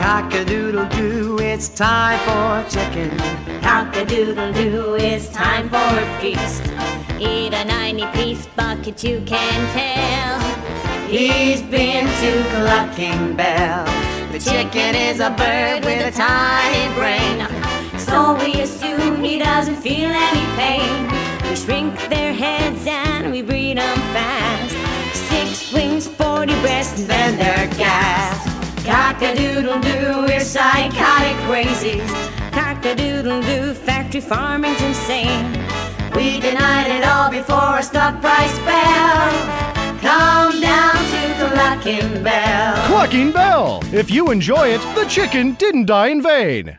Cock-a-doodle-doo, it's time for chicken. Cock-a-doodle-doo, it's time for a feast. Eat a 90-piece bucket, you can tell. He's been to Clucking Bell. The chicken is a bird with a tiny brain. So we assume he doesn't feel any pain. We shrink their heads and we breed them fast. 6 wings, 40 breasts, and then they're gassed. Cock-a-doodle-doo, we're psychotic crazies. Cock-a-doodle-doo, factory farming's insane. We denied it all before a stuck price bell. Come down to Clucking Bell. Clucking Bell! If you enjoy it, the chicken didn't die in vain.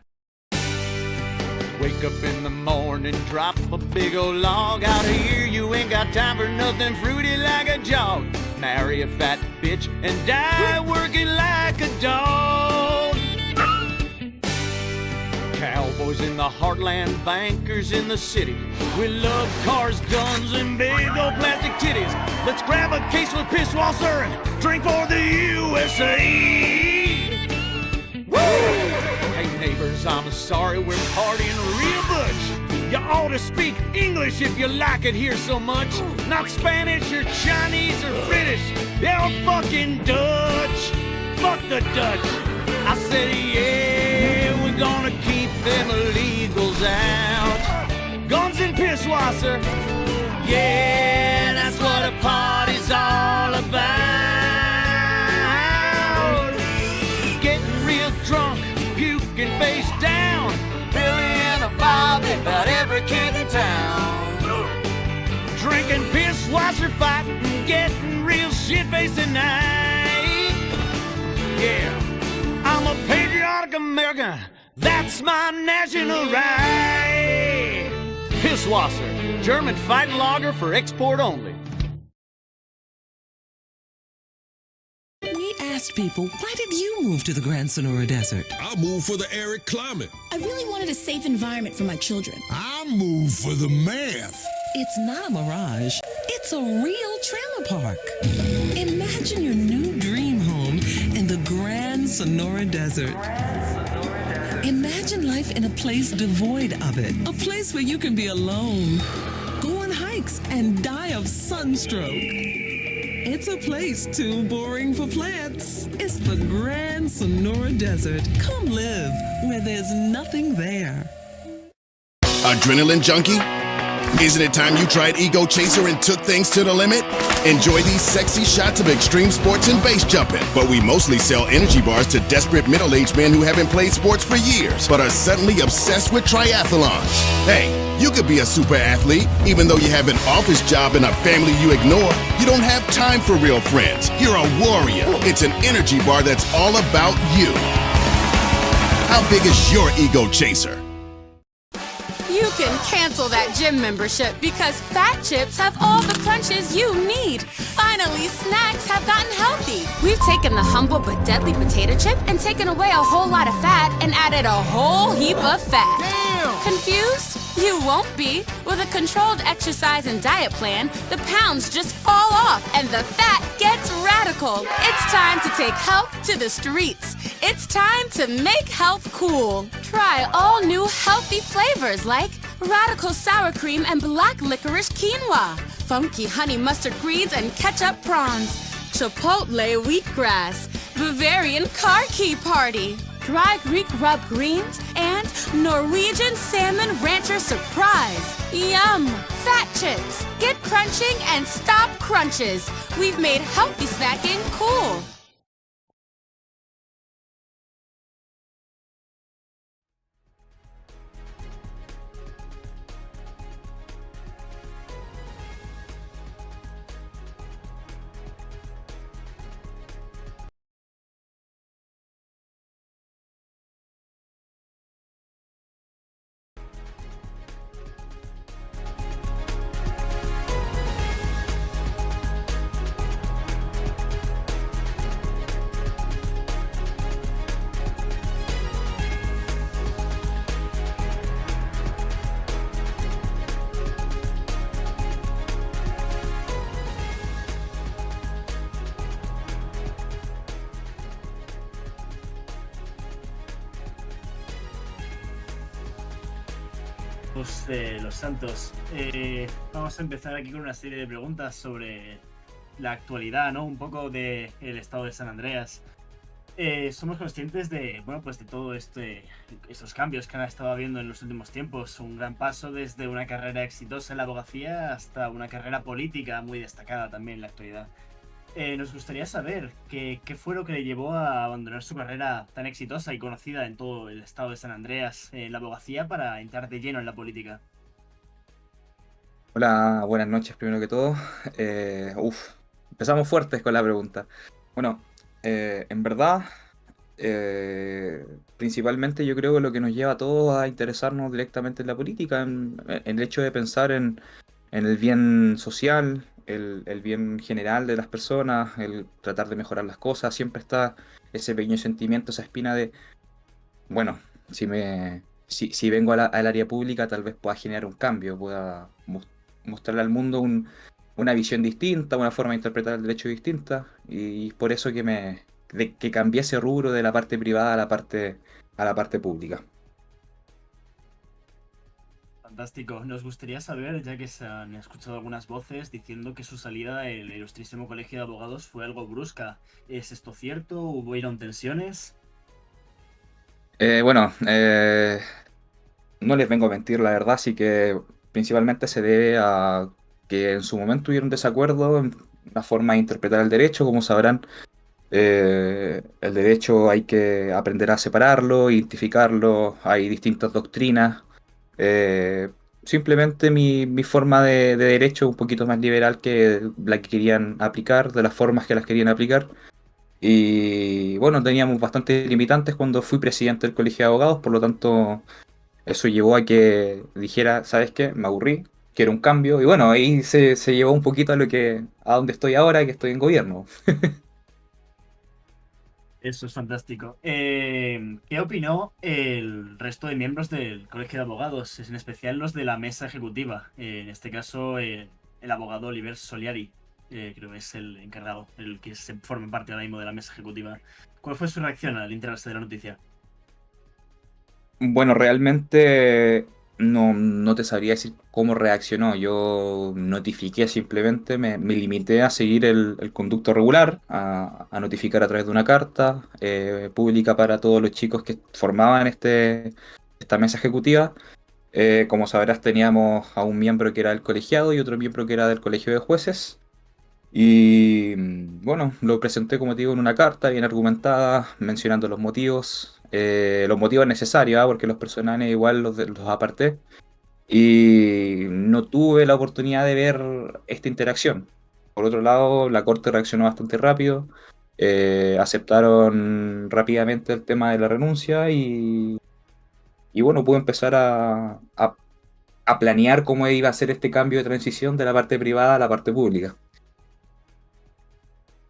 Wake up in the morning, drop a big old log out of here. You ain't got time for nothing fruity like a jog. Marry a fat bitch and die working like a dog. Cowboys in the heartland, bankers in the city. We love cars, guns, and big old plastic titties. Let's grab a case of Pisswasser and drink for the USA. Woo! Hey neighbors, I'm sorry, we're partying real butch. You ought to speak English if you like it here so much. Not Spanish or Chinese or British. They're fucking Dutch. Fuck the Dutch. I said, yeah, we're gonna keep them illegals out. Guns and Pisswasser. Yeah, that's what a party's all about. Getting real drunk, puking face down. Billy and a Bobby, about every kid in town. Drinking Pisswasser, fighting, getting real shit-faced tonight. Yeah, I'm a patriotic American. That's my national right. Pisswasser, German fighting lager for export only. We asked people, why did you move to the Grand Sonora Desert? I moved for the arid climate. I really wanted a safe environment for my children. I moved for the math. It's not a mirage. It's a real trailer park. Imagine your new dream home in the Grand Sonora Desert. Imagine life in a place devoid of it. A place where you can be alone, go on hikes, and die of sunstroke. It's a place too boring for plants. It's the Grand Sonora Desert. Come live where there's nothing there. Adrenaline junkie? Isn't it time you tried Ego Chaser and took things to the limit? Enjoy these sexy shots of extreme sports and base jumping. But we mostly sell energy bars to desperate middle-aged men who haven't played sports for years, but are suddenly obsessed with triathlons. Hey, you could be a super athlete, even though you have an office job and a family you ignore. You don't have time for real friends. You're a warrior. It's an energy bar that's all about you. How big is your Ego Chaser? You can cancel that gym membership because Fat Chips have all the crunches you need. Finally, snacks have gotten healthy. We've taken the humble but deadly potato chip and taken away a whole lot of fat and added a whole heap of fat. Damn! Confused? You won't be. With a controlled exercise and diet plan, the pounds just fall off and the fat gets radical. It's time to take health to the streets. It's time to make health cool. Try all new healthy flavors like radical sour cream and black licorice quinoa, funky honey mustard greens and ketchup prawns, chipotle wheatgrass, Bavarian car key party, dry Greek rub greens, and Norwegian salmon rancher surprise. Yum! Fat Chips. Get crunching and stop crunches. We've made healthy snacking cool. Los Santos. Vamos a empezar aquí con una serie de preguntas sobre la actualidad, ¿no? Un poco del estado de San Andreas. Somos conscientes de, bueno, pues de todo estos cambios que han estado habiendo en los últimos tiempos. Un gran paso desde una carrera exitosa en la abogacía hasta una carrera política muy destacada también en la actualidad. Nos gustaría saber qué fue lo que le llevó a abandonar su carrera tan exitosa y conocida en todo el estado de San Andreas en la abogacía para entrar de lleno en la política. Hola, buenas noches primero que todo. Empezamos fuertes con la pregunta. Bueno, en verdad, principalmente yo creo que lo que nos lleva a todos a interesarnos directamente en la política, en el hecho de pensar en el bien social, el bien general de las personas, el tratar de mejorar las cosas, siempre está ese pequeño sentimiento, esa espina de, bueno, si vengo al área pública tal vez pueda generar un cambio, pueda mostrarle al mundo una visión distinta, una forma de interpretar el derecho distinta, y por eso que cambié ese rubro de la parte privada a la parte pública. Fantástico. Nos gustaría saber, ya que se han escuchado algunas voces diciendo que su salida del Ilustrísimo Colegio de Abogados fue algo brusca. ¿Es esto cierto? ¿Hubieron tensiones? Bueno, no les vengo a mentir, la verdad, sí que principalmente se debe a que en su momento hubieron desacuerdo en la forma de interpretar el derecho. Como sabrán, el derecho hay que aprender a separarlo, identificarlo, hay distintas doctrinas. Eh, Simplemente mi forma de derecho es un poquito más liberal que la que querían aplicar, de las formas que las querían aplicar. Y bueno, teníamos bastantes limitantes cuando fui presidente del Colegio de Abogados, por lo tanto eso llevó a que dijera, ¿sabes qué? Me aburrí, quiero un cambio. Y bueno, ahí se llevó un poquito a donde estoy ahora, que estoy en gobierno. Eso es fantástico. ¿Qué opinó el resto de miembros del Colegio de Abogados, en especial los de la mesa ejecutiva? En este caso, el abogado Oliver Soliari, creo que es el encargado, el que se forma parte ahora mismo de la mesa ejecutiva. ¿Cuál fue su reacción al enterarse de la noticia? Bueno, realmente no te sabría decir cómo reaccionó. Yo notifiqué simplemente, me limité a seguir el conducto regular, a notificar a través de una carta pública para todos los chicos que formaban esta mesa ejecutiva. Como sabrás, teníamos a un miembro que era del colegiado y otro miembro que era del colegio de jueces. Y bueno, lo presenté, como te digo, en una carta bien argumentada, mencionando los motivos necesarios, porque los personales igual los aparté. Y no tuve la oportunidad de ver esta interacción. Por otro lado, la corte reaccionó bastante rápido, aceptaron rápidamente el tema de la renuncia y bueno, pude empezar a planear cómo iba a ser este cambio de transición de la parte privada a la parte pública.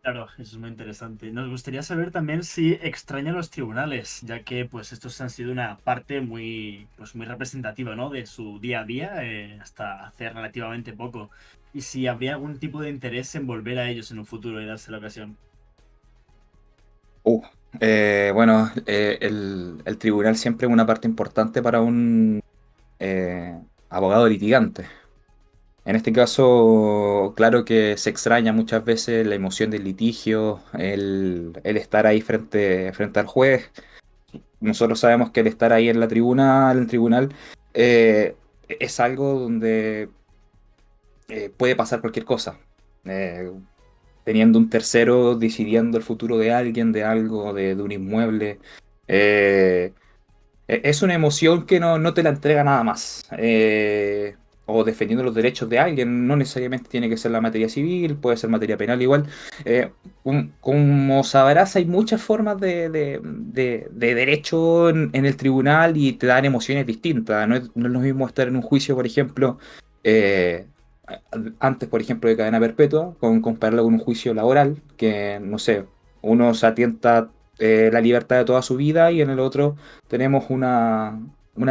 Claro, eso es muy interesante. Nos gustaría saber también si extraña los tribunales, ya que pues estos han sido una parte muy representativa, ¿no? De su día a día, hasta hace relativamente poco. Y si habría algún tipo de interés en volver a ellos en un futuro y darse la ocasión. Uh, bueno, el tribunal siempre es una parte importante para un abogado litigante. En este caso, claro que se extraña muchas veces la emoción del litigio, el estar ahí frente al juez. Nosotros sabemos que el estar ahí en la tribuna, en el tribunal, es algo donde puede pasar cualquier cosa. Eh, Teniendo un tercero decidiendo el futuro de alguien, de algo, de un inmueble. eh, es una emoción que no te la entrega nada más. O defendiendo los derechos de alguien, no necesariamente tiene que ser la materia civil, puede ser materia penal igual. Como sabrás, hay muchas formas de derecho en el tribunal y te dan emociones distintas. No es lo mismo estar en un juicio, por ejemplo, eh, antes, por ejemplo, de cadena perpetua, compararlo con un juicio laboral, que, no sé, uno se atienta la libertad de toda su vida y en el otro tenemos una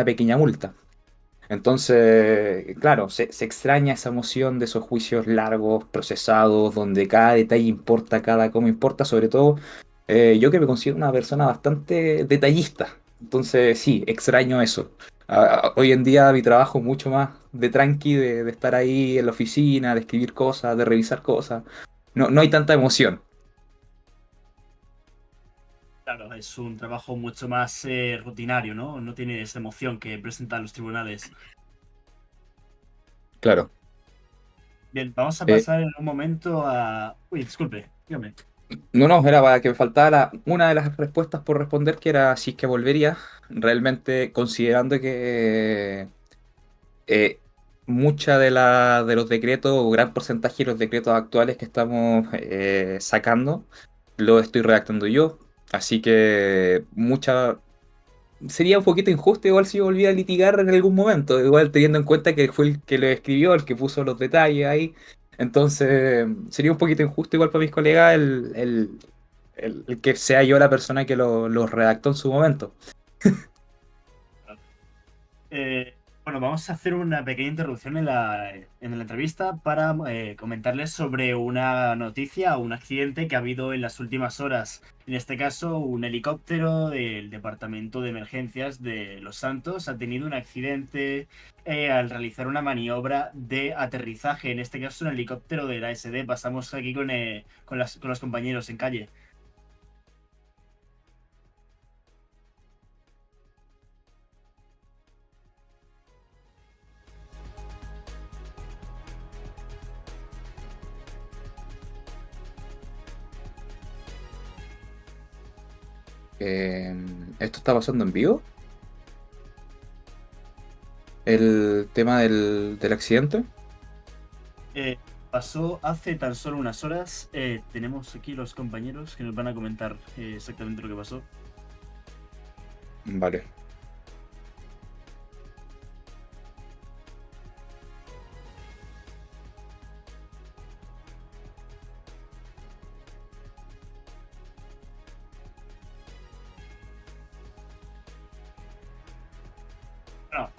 pequeña multa. Entonces, claro, se extraña esa emoción de esos juicios largos, procesados, donde cada detalle importa, cada cómo importa, sobre todo yo que me considero una persona bastante detallista. Entonces, sí, extraño eso. Hoy en día mi trabajo es mucho más de tranqui, de estar ahí en la oficina, de escribir cosas, de revisar cosas. No, no hay tanta emoción. Claro, es un trabajo mucho más rutinario, ¿no? No tiene esa emoción que presentan los tribunales. Claro. Bien, vamos a Eh, pasar en un momento a... Uy, disculpe, dígame. no, no, era para que me faltaba una de las respuestas por responder, que era si es que volvería, realmente considerando que eh, mucha de los decretos, o gran porcentaje de los decretos actuales que estamos sacando, lo estoy redactando yo. Así que sería un poquito injusto igual si yo volviera a litigar en algún momento, igual teniendo en cuenta que fue el que lo escribió, el que puso los detalles ahí. Entonces, sería un poquito injusto igual para mis colegas el que sea yo la persona que lo redactó en su momento. Bueno, vamos a hacer una pequeña interrupción en la entrevista para comentarles sobre una noticia o un accidente que ha habido en las últimas horas. En este caso, un helicóptero del Departamento de Emergencias de Los Santos ha tenido un accidente al realizar una maniobra de aterrizaje. En este caso, un helicóptero de la SD. Pasamos aquí con los compañeros en calle. Eh, ¿Esto está pasando en vivo? ¿El tema del accidente? Pasó hace tan solo unas horas. Tenemos aquí los compañeros que nos van a comentar exactamente lo que pasó. Vale. Bueno,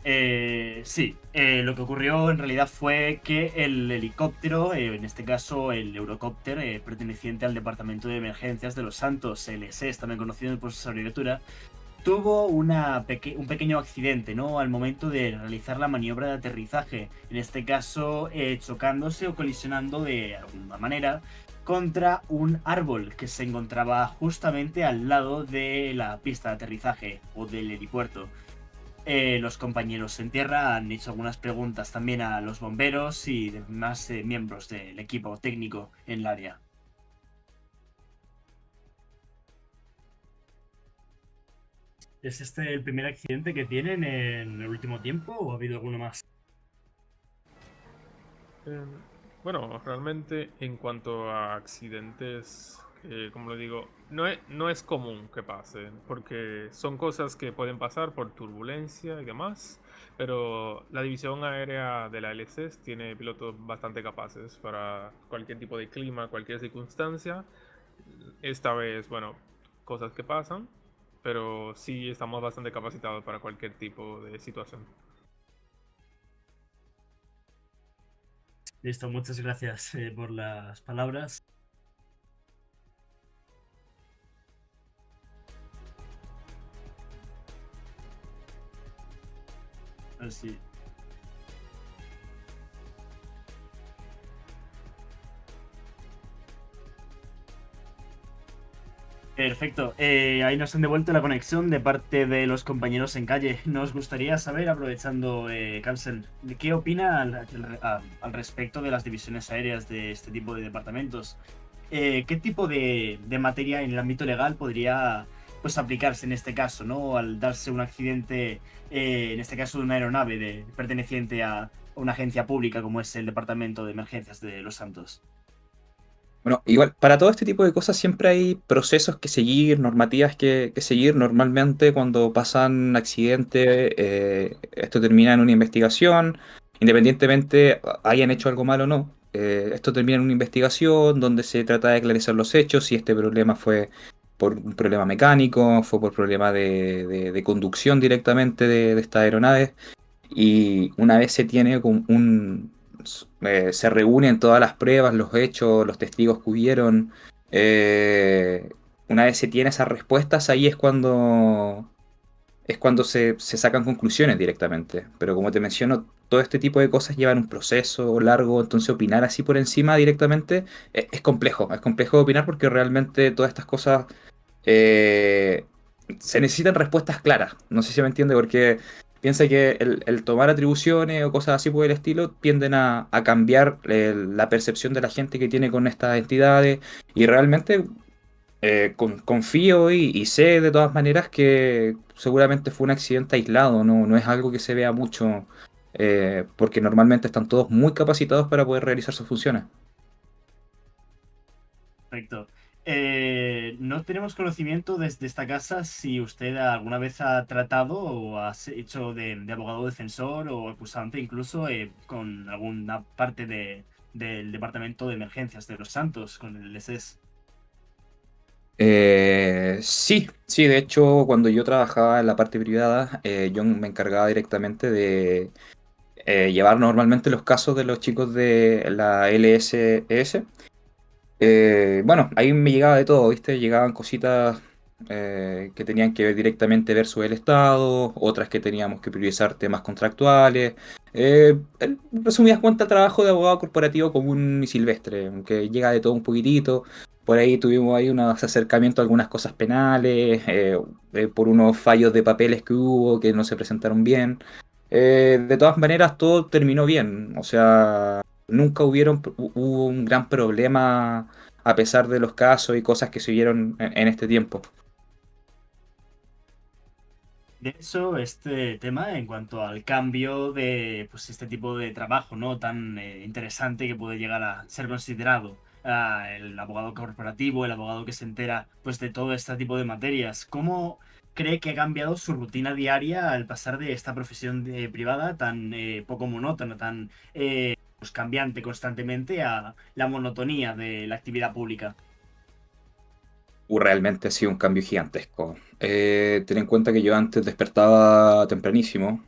sí, lo que ocurrió en realidad fue que el helicóptero, en este caso el Eurocopter, perteneciente al Departamento de Emergencias de Los Santos, LSS, también conocido por su abreviatura, tuvo un pequeño accidente, ¿no? Al momento de realizar la maniobra de aterrizaje. En este caso, chocándose o colisionando de alguna manera contra un árbol que se encontraba justamente al lado de la pista de aterrizaje o del helipuerto. Los compañeros en tierra han hecho algunas preguntas también a los bomberos y demás miembros del equipo técnico en el área. ¿Es este el primer accidente que tienen en el último tiempo o ha habido alguno más? Bueno, realmente en cuanto a accidentes, como lo digo, no es común que pasen, porque son cosas que pueden pasar por turbulencia y demás, pero la división aérea de la LCS tiene pilotos bastante capaces para cualquier tipo de clima, cualquier circunstancia. Esta vez, bueno, cosas que pasan, pero sí estamos bastante capacitados para cualquier tipo de situación. Listo, muchas gracias por las palabras. Así. Perfecto. Ahí nos han devuelto la conexión de parte de los compañeros en calle. Nos gustaría saber, aprovechando, Carlsen, ¿qué opina al respecto de las divisiones aéreas de este tipo de departamentos? ¿Qué tipo de materia en el ámbito legal podría pues aplicarse en este caso, ¿no? Al darse un accidente, en este caso de una aeronave perteneciente a una agencia pública como es el Departamento de Emergencias de Los Santos. Bueno, igual, para todo este tipo de cosas siempre hay procesos que seguir, normativas que seguir. Normalmente cuando pasan accidentes, esto termina en una investigación, independientemente hayan hecho algo malo o no. Esto termina en una investigación donde se trata de aclarecer los hechos, si este problema fue por un problema mecánico, fue por problema de conducción directamente de estas aeronaves. Y una vez se tiene se reúnen todas las pruebas, los hechos, los testigos que hubieron. Una vez se tiene esas respuestas, ahí es cuando es cuando se sacan conclusiones directamente. Pero como te menciono, todo este tipo de cosas llevan un proceso largo, entonces opinar así por encima directamente es complejo. Es complejo opinar porque realmente todas estas cosas eh, se necesitan respuestas claras. No sé si me entiende, porque piensa que el tomar atribuciones o cosas así por el estilo tienden a cambiar la percepción de la gente que tiene con estas entidades y realmente confío y sé de todas maneras que seguramente fue un accidente aislado, no es algo que se vea mucho, porque normalmente están todos muy capacitados para poder realizar sus funciones. Perfecto. No tenemos conocimiento desde esta casa si usted alguna vez ha tratado o ha hecho de abogado defensor o acusante incluso con alguna parte del departamento de emergencias de Los Santos, con el SS. Sí, de hecho, cuando yo trabajaba en la parte privada, yo me encargaba directamente de llevar normalmente los casos de los chicos de la LSES. Bueno, ahí me llegaba de todo, ¿viste? Llegaban cositas que tenían que ver directamente versus el Estado, otras que teníamos que priorizar temas contractuales. En resumidas cuentas, trabajo de abogado corporativo común y silvestre, aunque llega de todo un poquitito. Por ahí tuvimos ahí unos acercamientos a algunas cosas penales, por unos fallos de papeles que hubo que no se presentaron bien. De todas maneras, todo terminó bien. O sea, nunca hubo un gran problema a pesar de los casos y cosas que se vieron en este tiempo. De hecho, este tema en cuanto al cambio de pues este tipo de trabajo, ¿no? Tan interesante que puede llegar a ser considerado el abogado corporativo, el abogado que se entera pues de todo este tipo de materias. ¿Cómo cree que ha cambiado su rutina diaria al pasar de esta profesión privada tan poco monótona, tan pues, cambiante constantemente a la monotonía de la actividad pública? Realmente ha sido un cambio gigantesco. Ten en cuenta que yo antes despertaba tempranísimo,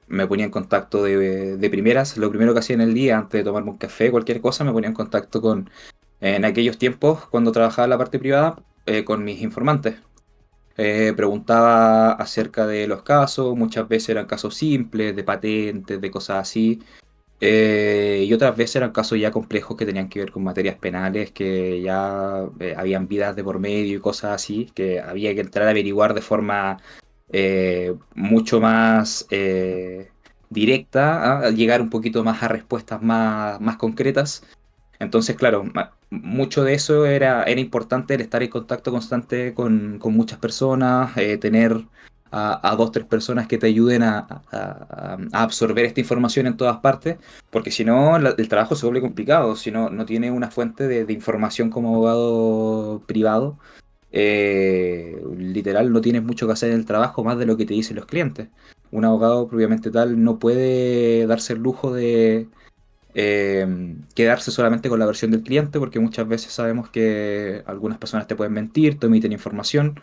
me ponía en contacto de primeras, lo primero que hacía en el día, antes de tomarme un café, cualquier cosa, me ponía en contacto en aquellos tiempos, cuando trabajaba en la parte privada, con mis informantes. Preguntaba acerca de los casos, muchas veces eran casos simples, de patentes, de cosas así. Y otras veces eran casos ya complejos que tenían que ver con materias penales, que ya habían vidas de por medio y cosas así, que había que entrar a averiguar de forma mucho más directa, a llegar un poquito más a respuestas más concretas. Entonces, claro, mucho de eso era importante el estar en contacto constante con muchas personas, tener a dos, tres personas que te ayuden a absorber esta información en todas partes, porque si no, el trabajo se vuelve complicado, si no tiene una fuente de información como abogado privado, literal no tienes mucho que hacer en el trabajo más de lo que te dicen los clientes. Un abogado propiamente tal no puede darse el lujo de quedarse solamente con la versión del cliente, porque muchas veces sabemos que algunas personas te pueden mentir, te omiten información.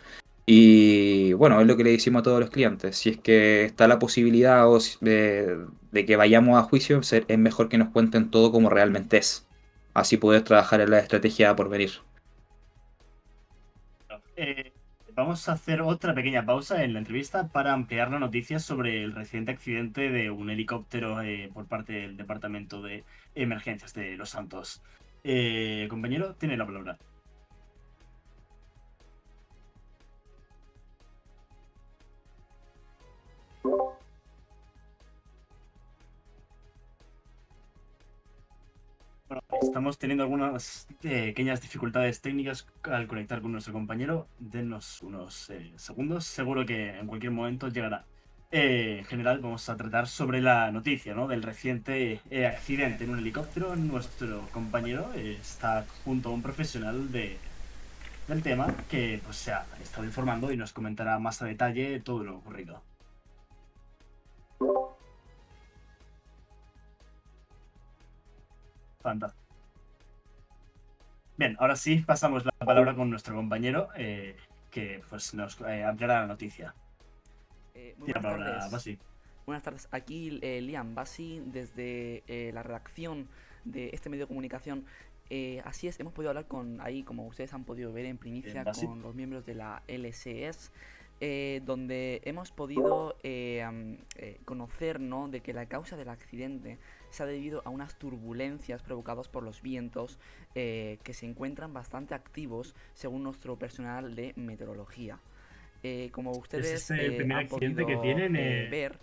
Y bueno, es lo que le decimos a todos los clientes. Si es que está la posibilidad de que vayamos a juicio, es mejor que nos cuenten todo como realmente es. Así poder trabajar en la estrategia por venir. Eh, Vamos a hacer otra pequeña pausa en la entrevista para ampliar la noticia sobre el reciente accidente de un helicóptero por parte del Departamento de Emergencias de Los Santos. Compañero, tiene la palabra. Bueno, estamos teniendo algunas pequeñas dificultades técnicas al conectar con nuestro compañero. Denos unos segundos, seguro que en cualquier momento llegará. En general, vamos a tratar sobre la noticia, ¿no? Del reciente accidente en un helicóptero. Nuestro compañero está junto a un profesional del tema que pues, se ha estado informando y nos comentará más a detalle todo lo ocurrido. Fantástico. Bien, ahora sí pasamos la palabra con nuestro compañero que pues nos ampliará la noticia. Muy Tiene la buenas palabra, tardes. Basi. Buenas tardes. Aquí Liam Basi desde la redacción de este medio de comunicación. Así es, hemos podido hablar con ahí, como ustedes han podido ver en primicia, Basi. con los miembros de la LCS donde hemos podido conocer, ¿no?, de que la causa del accidente se ha debido a unas turbulencias provocadas por los vientos que se encuentran bastante activos según nuestro personal de meteorología. Como ustedes el primer han accidente podido que tienen. ver,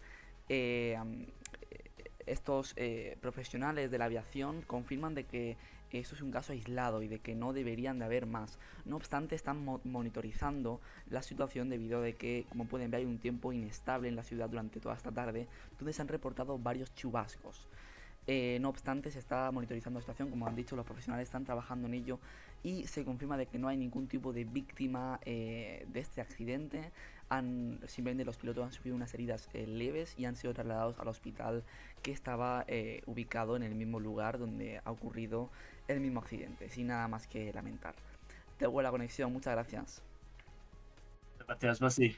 estos profesionales de la aviación confirman de que esto es un caso aislado y de que no deberían de haber más. No obstante, están monitorizando la situación debido a que, como pueden ver, hay un tiempo inestable en la ciudad durante toda esta tarde, donde se han reportado varios chubascos. No obstante, se está monitorizando la situación, como han dicho, los profesionales están trabajando en ello y se confirma de que no hay ningún tipo de víctima de este accidente. Simplemente los pilotos han sufrido unas heridas leves y han sido trasladados al hospital que estaba ubicado en el mismo lugar donde ha ocurrido el mismo accidente, sin nada más que lamentar. Tengo la conexión, muchas gracias. Gracias, Basi.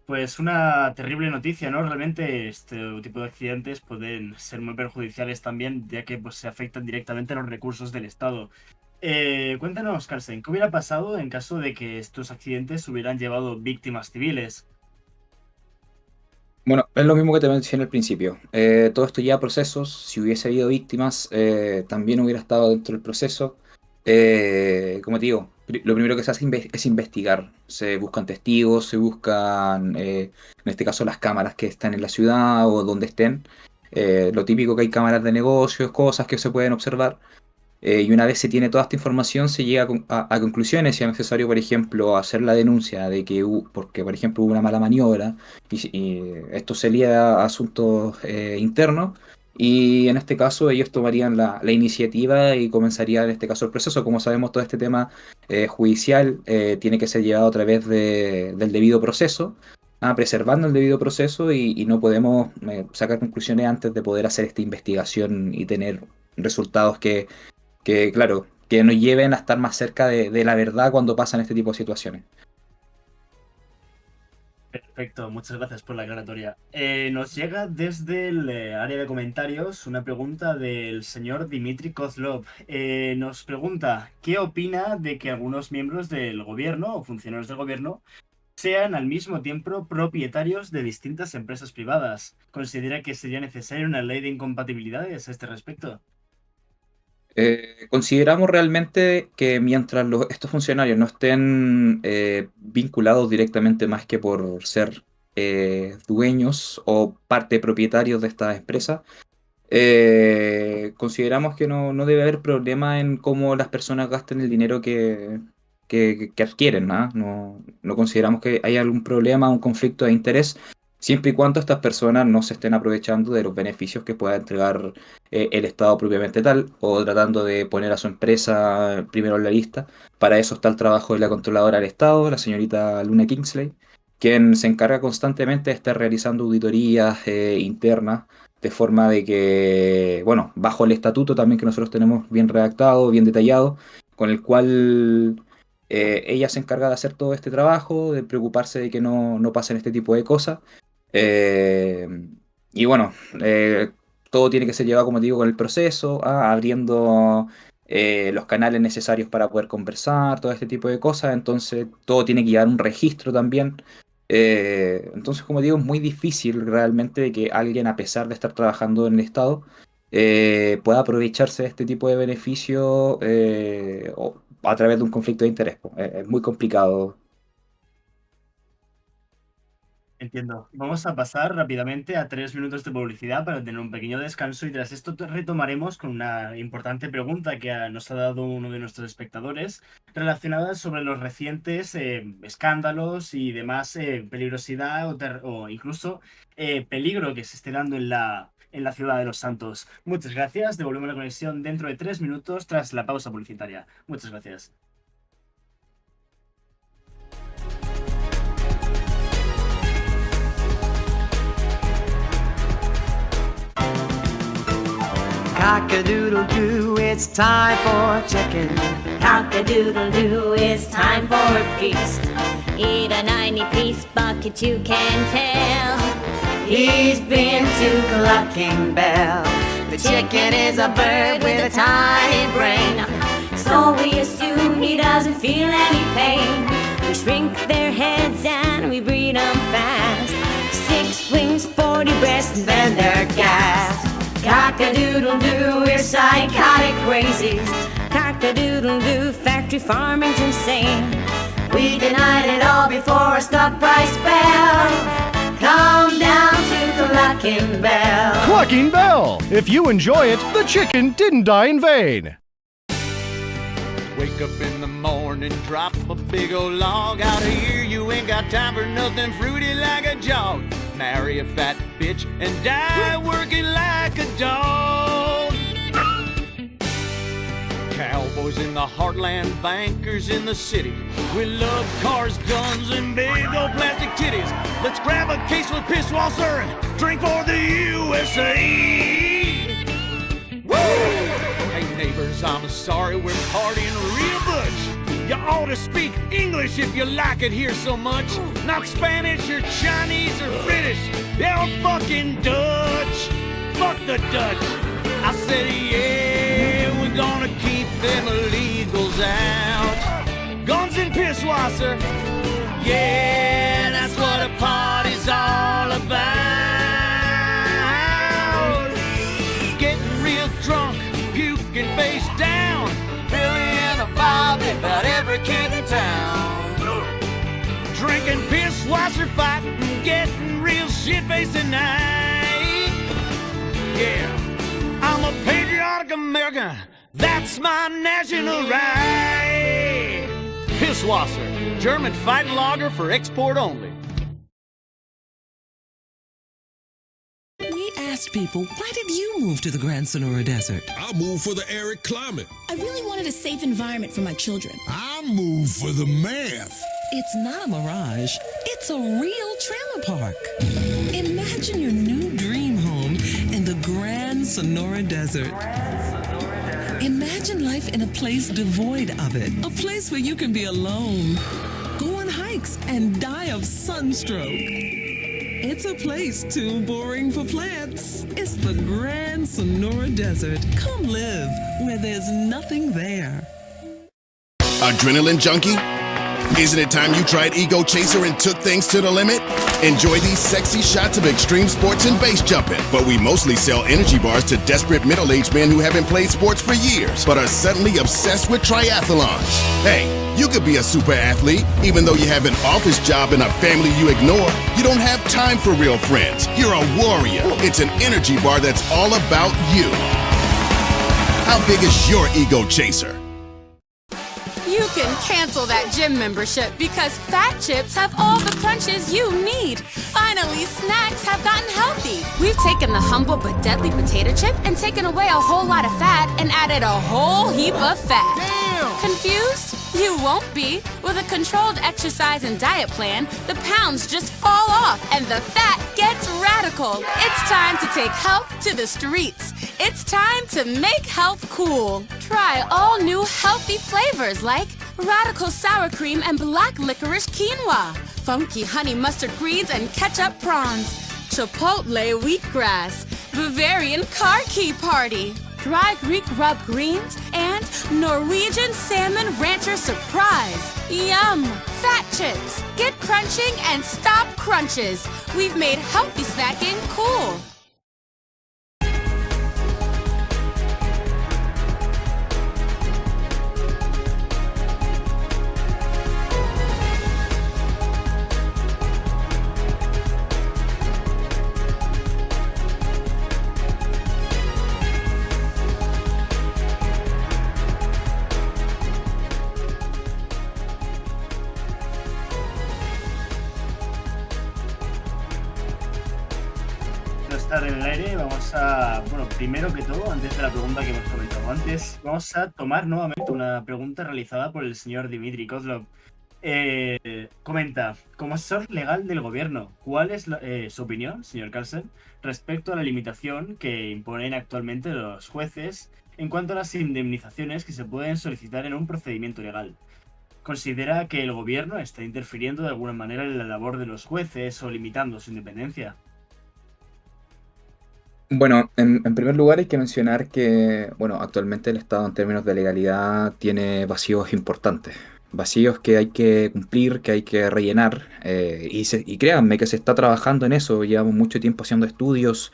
Pues una terrible noticia, ¿no? Realmente este tipo de accidentes pueden ser muy perjudiciales también, ya que pues, se afectan directamente a los recursos del Estado. Cuéntanos, Carlsen, ¿qué hubiera pasado en caso de que estos accidentes hubieran llevado víctimas civiles? Bueno, es lo mismo que te mencioné al principio. Todo esto lleva procesos. Si hubiese habido víctimas, también hubiera estado dentro del proceso. Como te digo, lo primero que se hace es investigar. Se buscan testigos, se buscan, en este caso, las cámaras que están en la ciudad o donde estén. Lo típico que hay cámaras de negocios, cosas que se pueden observar. Y una vez se tiene toda esta información, se llega a conclusiones, si es necesario, por ejemplo, hacer la denuncia de que porque, por ejemplo, hubo una mala maniobra y esto sería a asuntos internos. Y en este caso ellos tomarían la iniciativa y comenzaría en este caso el proceso. Como sabemos, todo este tema judicial tiene que ser llevado a través del debido proceso, preservando el debido proceso y no podemos sacar conclusiones antes de poder hacer esta investigación y tener resultados que claro, que nos lleven a estar más cerca de la verdad cuando pasan este tipo de situaciones. Perfecto, muchas gracias por la aclaratoria. Nos llega desde el área de comentarios una pregunta del señor Dimitri Kozlov. Nos pregunta, ¿qué opina de que algunos miembros del gobierno o funcionarios del gobierno sean al mismo tiempo propietarios de distintas empresas privadas? ¿Considera que sería necesaria una ley de incompatibilidades a este respecto? Consideramos realmente que mientras estos funcionarios no estén vinculados directamente más que por ser dueños o parte propietarios de estas empresas, consideramos que no debe haber problema en cómo las personas gasten el dinero que adquieren, ¿no? No consideramos que haya algún problema, un conflicto de interés, siempre y cuando estas personas no se estén aprovechando de los beneficios que pueda entregar el Estado propiamente tal, o tratando de poner a su empresa primero en la lista. Para eso está el trabajo de la controladora del Estado, la señorita Luna Kingsley, quien se encarga constantemente de estar realizando auditorías internas, de forma de que, bueno, bajo el estatuto también que nosotros tenemos bien redactado, bien detallado, con el cual ella se encarga de hacer todo este trabajo, de preocuparse de que no pasen este tipo de cosas. Y bueno, todo tiene que ser llevado, como te digo, con el proceso, abriendo los canales necesarios para poder conversar, todo este tipo de cosas. Entonces, todo tiene que llevar un registro también. Entonces, como digo, es muy difícil realmente de que alguien, a pesar de estar trabajando en el Estado, pueda aprovecharse de este tipo de beneficio o a través de un conflicto de interés. Es muy complicado. Entiendo. Vamos a pasar rápidamente a 3 minutos de publicidad para tener un pequeño descanso y tras esto retomaremos con una importante pregunta que nos ha dado uno de nuestros espectadores relacionada sobre los recientes escándalos y demás peligrosidad o incluso peligro que se esté dando en la ciudad de Los Santos. Muchas gracias. Devolvemos la conexión dentro de 3 minutos tras la pausa publicitaria. Muchas gracias. Cock-a-doodle-doo, it's time for chicken. Cock-a-doodle-doo, it's time for a feast. Eat a 90-piece bucket, you can tell. He's been to Clucking Bell. The chicken is a bird with a tiny brain. So we assume he doesn't feel any pain. We shrink their heads and we breed them fast. 6 wings, 40 breasts, and then they're gassed. Cock-a-doodle-doo, we're psychotic crazies. Cock-a-doodle-doo, factory farming's insane. We denied it all before a stock price fell. Come down to Clucking Bell. Clucking Bell. If you enjoy it, the chicken didn't die in vain. Wake up in the morning, drop a big old log out here. You ain't got time for nothing fruity like a jog. Marry a fat bitch and die working like a dog. Cowboys in the heartland, bankers in the city. We love cars, guns, and big old plastic titties. Let's grab a case with Pisswasser and drink for the USA. Woo! Hey neighbors, I'm sorry, we're partying real butch. You ought to speak English if you like it here so much. Not Spanish or Chinese or British. They're fucking Dutch. Fuck the Dutch. I said, yeah, we're gonna keep them illegals out. Guns and Pisswasser. Yeah, that's what a party's all about. Getting real drunk, puking face down. Billy and Bobby, about every kid in town. Drinking Pisswasser, fighting, getting real shit-faced tonight. Yeah, I'm a patriotic American. That's my national right. Pisswasser, German fighting lager for export only. We asked people, why did you move to the Grand Sonora Desert? I moved for the arid climate. I really wanted a safe environment for my children. I moved for the math. It's not a mirage, it's a real trailer park. Imagine your new dream home in the Grand Sonora Desert. Imagine life in a place devoid of it, a place where you can be alone, go on hikes, and die of sunstroke. It's a place too boring for plants. It's the Grand Sonora Desert. Come live where there's nothing there. Adrenaline junkie? Isn't it time you tried Ego Chaser and took things to the limit? Enjoy these sexy shots of extreme sports and base jumping. But we mostly sell energy bars to desperate middle-aged men who haven't played sports for years, but are suddenly obsessed with triathlons. Hey, you could be a super athlete, even though you have an office job and a family you ignore. You don't have time for real friends. You're a warrior. It's an energy bar that's all about you. How big is your Ego Chaser? You can cancel that gym membership because Fat Chips have all the crunches you need. Finally, snacks have gotten healthy. We've taken the humble but deadly potato chip and taken away a whole lot of fat and added a whole heap of fat. Damn! Confused? You won't be. With a controlled exercise and diet plan, the pounds just fall off and the fat gets radical. It's time to take health to the streets. It's time to make health cool. Try all new healthy flavors like radical sour cream and black licorice quinoa, funky honey mustard greens and ketchup prawns, chipotle wheatgrass, Bavarian car key party, dry Greek rub greens, and Norwegian salmon rancher surprise. Yum! Fat Chips. Get crunching and stop crunches. We've made healthy snacking cool. Estar en el aire, vamos a, bueno, primero que todo, antes de la pregunta que hemos comentado antes, vamos a tomar nuevamente una pregunta realizada por el señor Dimitri Kozlov. Comenta, como asesor legal del gobierno, ¿cuál es su opinión, señor Carlsen, respecto a la limitación que imponen actualmente los jueces en cuanto a las indemnizaciones que se pueden solicitar en un procedimiento legal? ¿Considera que el gobierno está interfiriendo de alguna manera en la labor de los jueces o limitando su independencia? Bueno, en primer lugar hay que mencionar que, bueno, actualmente el Estado en términos de legalidad tiene vacíos importantes. vacíos que hay que cumplir, que hay que rellenar. Y créanme que se está trabajando en eso, llevamos mucho tiempo haciendo estudios,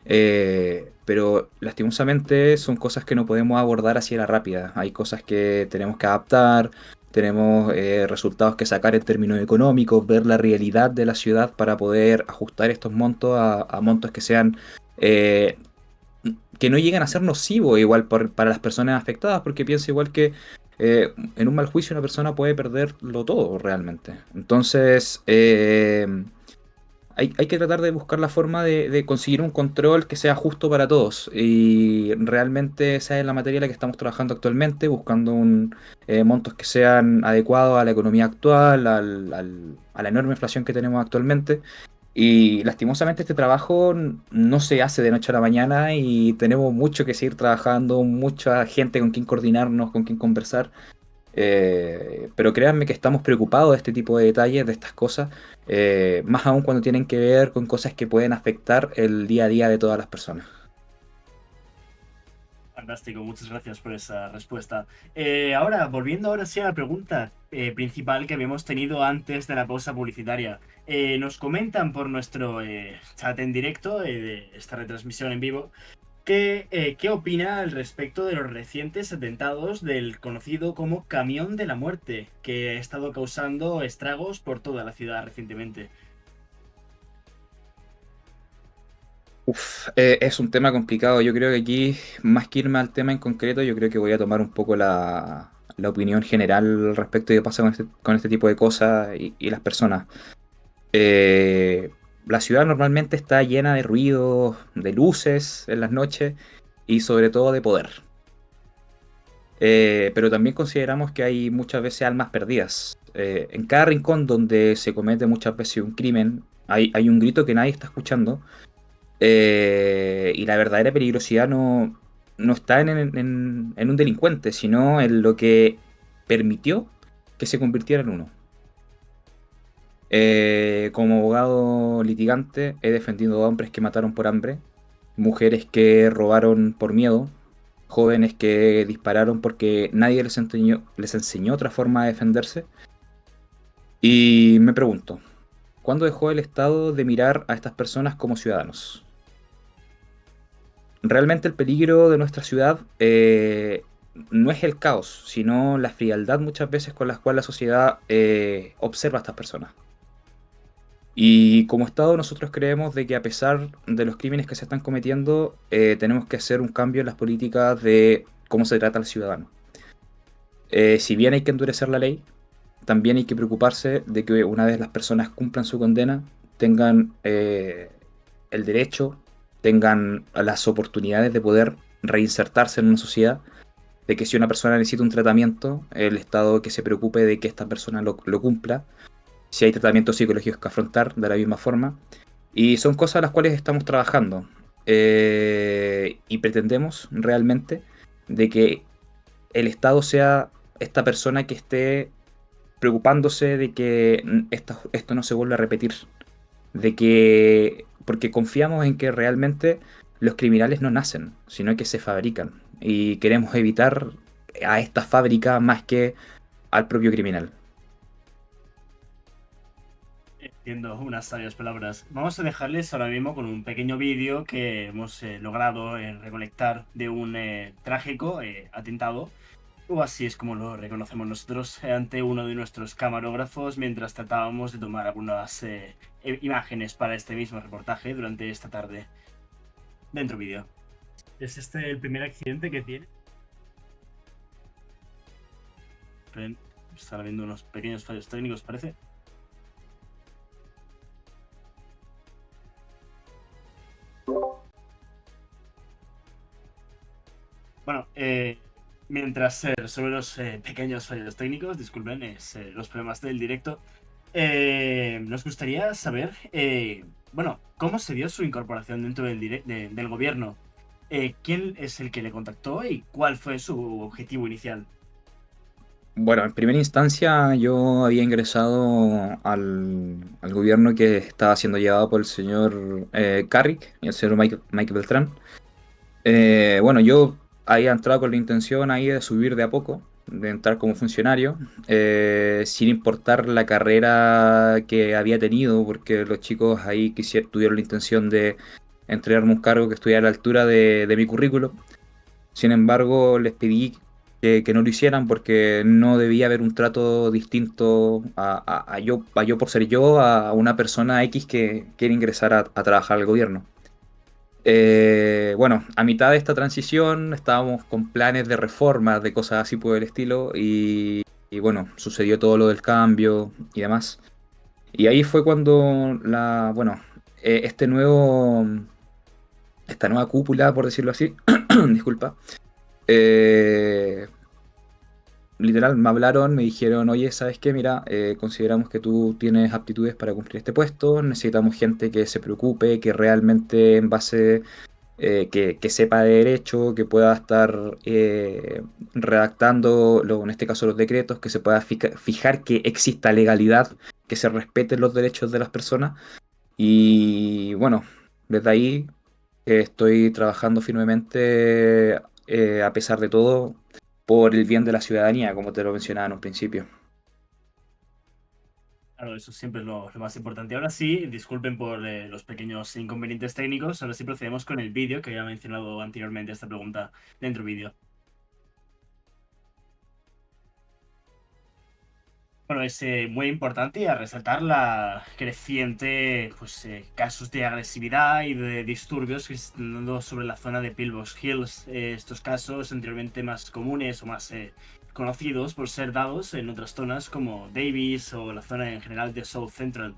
pero lastimosamente son cosas que no podemos abordar así a la rápida. Hay cosas que tenemos que adaptar, tenemos resultados que sacar en términos económicos, ver la realidad de la ciudad para poder ajustar estos montos a montos que sean... eh, que no lleguen a ser nocivos igual para las personas afectadas, porque pienso igual que en un mal juicio una persona puede perderlo todo realmente. Entonces, hay que tratar de buscar la forma de conseguir un control que sea justo para todos. Y realmente esa es la materia en la que estamos trabajando actualmente, buscando montos que sean adecuados a la economía actual, a la enorme inflación que tenemos actualmente. Y lastimosamente este trabajo no se hace de noche a la mañana y tenemos mucho que seguir trabajando, mucha gente con quien coordinarnos, con quien conversar. Pero créanme que estamos preocupados de este tipo de detalles, de estas cosas, más aún cuando tienen que ver con cosas que pueden afectar el día a día de todas las personas. Fantástico, muchas gracias por esa respuesta. Ahora, volviendo ahora sí a la pregunta principal que habíamos tenido antes de la pausa publicitaria. Nos comentan por nuestro chat en directo de esta retransmisión en vivo qué opina al respecto de los recientes atentados del conocido como Camión de la Muerte, que ha estado causando estragos por toda la ciudad recientemente. Es un tema complicado. Yo creo que aquí, más que irme al tema en concreto, yo creo que voy a tomar un poco la opinión general respecto de qué pasa con este tipo de cosas y las personas. La ciudad normalmente está llena de ruidos, de luces en las noches y sobre todo de poder. Pero también consideramos que hay muchas veces almas perdidas. En cada rincón donde se comete muchas veces un crimen, hay un grito que nadie está escuchando. Y la verdadera peligrosidad no está en un delincuente, sino en lo que permitió que se convirtiera en uno. Como abogado litigante he defendido a hombres que mataron por hambre, mujeres que robaron por miedo, jóvenes que dispararon porque nadie les enseñó otra forma de defenderse. Y me pregunto, ¿cuándo dejó el Estado de mirar a estas personas como ciudadanos? Realmente el peligro de nuestra ciudad no es el caos, sino la frialdad muchas veces con la cual la sociedad observa a estas personas. Y como Estado nosotros creemos de que a pesar de los crímenes que se están cometiendo, tenemos que hacer un cambio en las políticas de cómo se trata al ciudadano. Si bien hay que endurecer la ley, también hay que preocuparse de que una vez las personas cumplan su condena, tengan el derecho, tengan las oportunidades de poder reinsertarse en una sociedad, de que si una persona necesita un tratamiento, el Estado que se preocupe de que esta persona lo cumpla. Si hay tratamientos psicológicos que afrontar de la misma forma. Y son cosas a las cuales estamos trabajando. Y pretendemos realmente de que el Estado sea esta persona que esté preocupándose de que esto no se vuelva a repetir. Porque confiamos en que realmente los criminales no nacen, sino que se fabrican. Y queremos evitar a esta fábrica más que al propio criminal. Entiendo, unas sabias palabras. Vamos a dejarles ahora mismo con un pequeño vídeo que hemos logrado recolectar de un trágico atentado, o así es como lo reconocemos nosotros, ante uno de nuestros camarógrafos mientras tratábamos de tomar algunas imágenes para este mismo reportaje durante esta tarde. Dentro vídeo. ¿Es este el primer accidente que tiene? Está habiendo unos pequeños fallos técnicos, parece. Bueno, mientras sobre los pequeños fallos técnicos, disculpen, los problemas del directo, nos gustaría saber, bueno, cómo se dio su incorporación dentro del gobierno. ¿Quién es el que le contactó y cuál fue su objetivo inicial? Bueno, en primera instancia yo había ingresado al gobierno que estaba siendo llevado por el señor Carrick y el señor Mike Beltrán. Bueno, yo había entrado con la intención ahí de subir de a poco, de entrar como funcionario, sin importar la carrera que había tenido, porque los chicos ahí tuvieron la intención de entregarme un cargo que estuviera a la altura de mi currículo. Sin embargo, les pedí que no lo hicieran porque no debía haber un trato distinto a yo por ser yo, a una persona X que quiere ingresar a trabajar al gobierno. Bueno, a mitad de esta transición estábamos con planes de reformas, de cosas así por el estilo, y bueno, sucedió todo lo del cambio y demás. Y ahí fue cuando bueno, esta nueva cúpula, por decirlo así, disculpa, literal, me hablaron, me dijeron, oye, ¿sabes qué? Mira, consideramos que tú tienes aptitudes para cumplir este puesto, necesitamos gente que se preocupe, que realmente en base, que sepa de derecho, que pueda estar redactando, en este caso los decretos, que se pueda fijar que exista legalidad, que se respeten los derechos de las personas. Y bueno, desde ahí estoy trabajando firmemente, a pesar de todo, por el bien de la ciudadanía, como te lo mencionaba en un principio. Claro, eso siempre es lo más importante. Ahora sí, disculpen por los pequeños inconvenientes técnicos. Ahora sí procedemos con el vídeo que había mencionado anteriormente esta pregunta dentro vídeo. Bueno, es muy importante a resaltar la creciente casos de agresividad y de disturbios que se están dando sobre la zona de Pillbox Hills. Estos casos anteriormente más comunes o más conocidos por ser dados en otras zonas como Davis o la zona en general de South Central.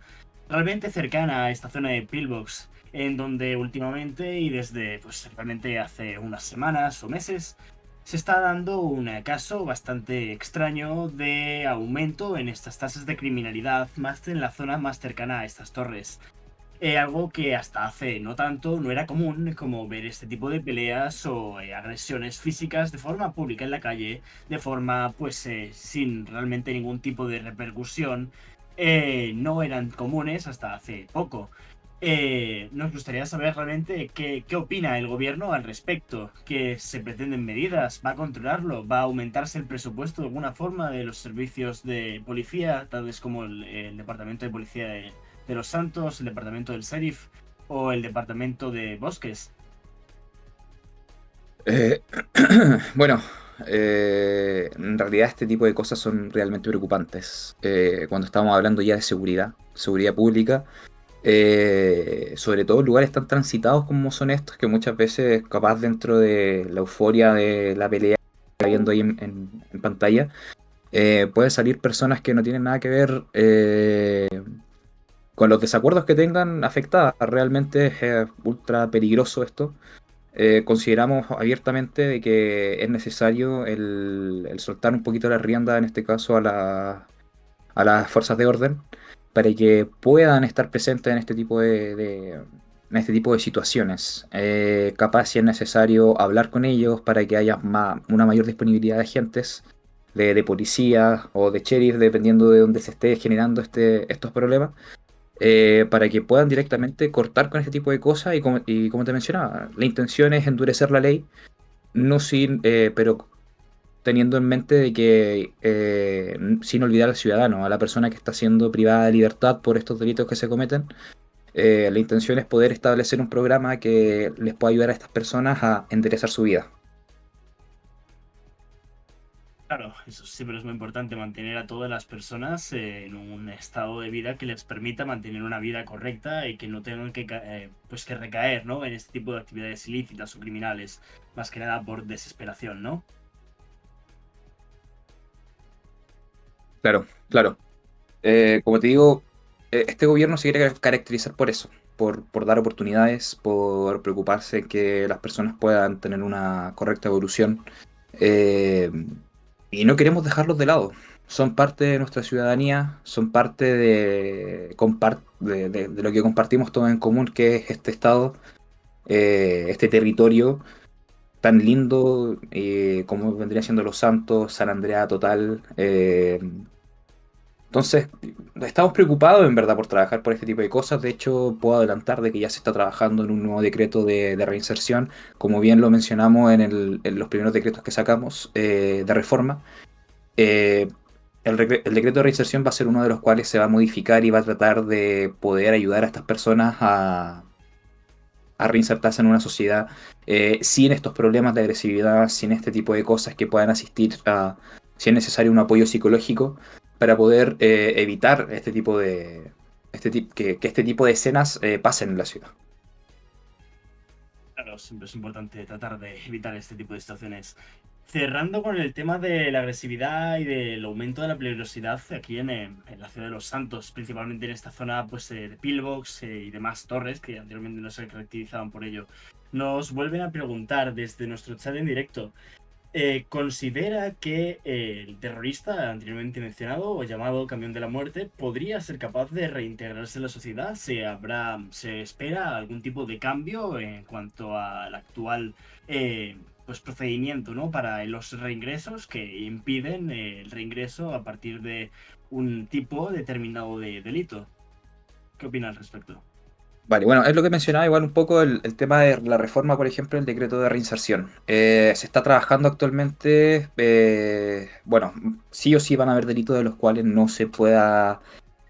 Realmente cercana a esta zona de Pillbox, en donde últimamente y desde realmente hace unas semanas o meses se está dando un caso bastante extraño de aumento en estas tasas de criminalidad, más en la zona más cercana a estas torres. Algo que hasta hace no tanto no era común, como ver este tipo de peleas o agresiones físicas de forma pública en la calle, de forma sin realmente ningún tipo de repercusión. No eran comunes hasta hace poco. Nos gustaría saber realmente qué opina el gobierno al respecto, que se pretenden medidas, va a controlarlo, va a aumentarse el presupuesto de alguna forma de los servicios de policía, tales como el departamento de policía de Los Santos, el departamento del sheriff o el departamento de bosques. Bueno, en realidad este tipo de cosas son realmente preocupantes. Cuando estamos hablando ya de seguridad pública, sobre todo en lugares tan transitados como son estos, que muchas veces, capaz dentro de la euforia de la pelea que está viendo ahí en pantalla, pueden salir personas que no tienen nada que ver con los desacuerdos que tengan afectadas. Realmente es ultra peligroso esto. Consideramos abiertamente de que es necesario el soltar un poquito la rienda, en este caso a las fuerzas de orden, para que puedan estar presentes en este tipo en este tipo de situaciones. Capaz si es necesario hablar con ellos para que haya una mayor disponibilidad de agentes, de policía o de sheriff, dependiendo de dónde se esté generando estos problemas, para que puedan directamente cortar con este tipo de cosas y como te mencionaba, la intención es endurecer la ley, no sin, pero teniendo en mente de que sin olvidar al ciudadano, a la persona que está siendo privada de libertad por estos delitos que se cometen. La intención es poder establecer un programa que les pueda ayudar a estas personas a enderezar su vida. Claro, eso siempre es muy importante, mantener a todas las personas en un estado de vida que les permita mantener una vida correcta y que no tengan que recaer, ¿no?, en este tipo de actividades ilícitas o criminales, más que nada por desesperación, ¿no? Claro, claro. Como te digo, este gobierno se quiere caracterizar por eso, por dar oportunidades, por preocuparse que las personas puedan tener una correcta evolución. Eh, y no queremos dejarlos de lado. Son parte de nuestra ciudadanía, son parte de lo que compartimos todos en común, que es este estado, este territorio tan lindo, como vendría siendo Los Santos, San Andrea total. Entonces, estamos preocupados en verdad por trabajar por este tipo de cosas. De hecho, puedo adelantar de que ya se está trabajando en un nuevo decreto de reinserción, como bien lo mencionamos en los primeros decretos que sacamos, de reforma. el decreto de reinserción va a ser uno de los cuales se va a modificar y va a tratar de poder ayudar a estas personas a reinsertarse en una sociedad sin estos problemas de agresividad, sin este tipo de cosas que puedan asistir a, si es necesario, un apoyo psicológico para poder evitar este tipo de que este tipo de escenas pasen en la ciudad. Claro, siempre es importante tratar de evitar este tipo de situaciones. Cerrando con el tema de la agresividad y del aumento de la peligrosidad aquí en la ciudad de Los Santos, principalmente en esta zona pues, de Pillbox y demás torres que anteriormente no se caracterizaban por ello, nos vuelven a preguntar desde nuestro chat en directo. ¿Considera que el terrorista anteriormente mencionado o llamado Camión de la Muerte podría ser capaz de reintegrarse en la sociedad? ¿Se espera algún tipo de cambio en cuanto al actual pues procedimiento, ¿no? Para los reingresos que impiden el reingreso a partir de un tipo determinado de delito? ¿Qué opina al respecto? Vale, bueno, es lo que mencionaba igual un poco el tema de la reforma, por ejemplo, el decreto de reinserción. Se está trabajando actualmente, bueno, sí o sí van a haber delitos de los cuales no se pueda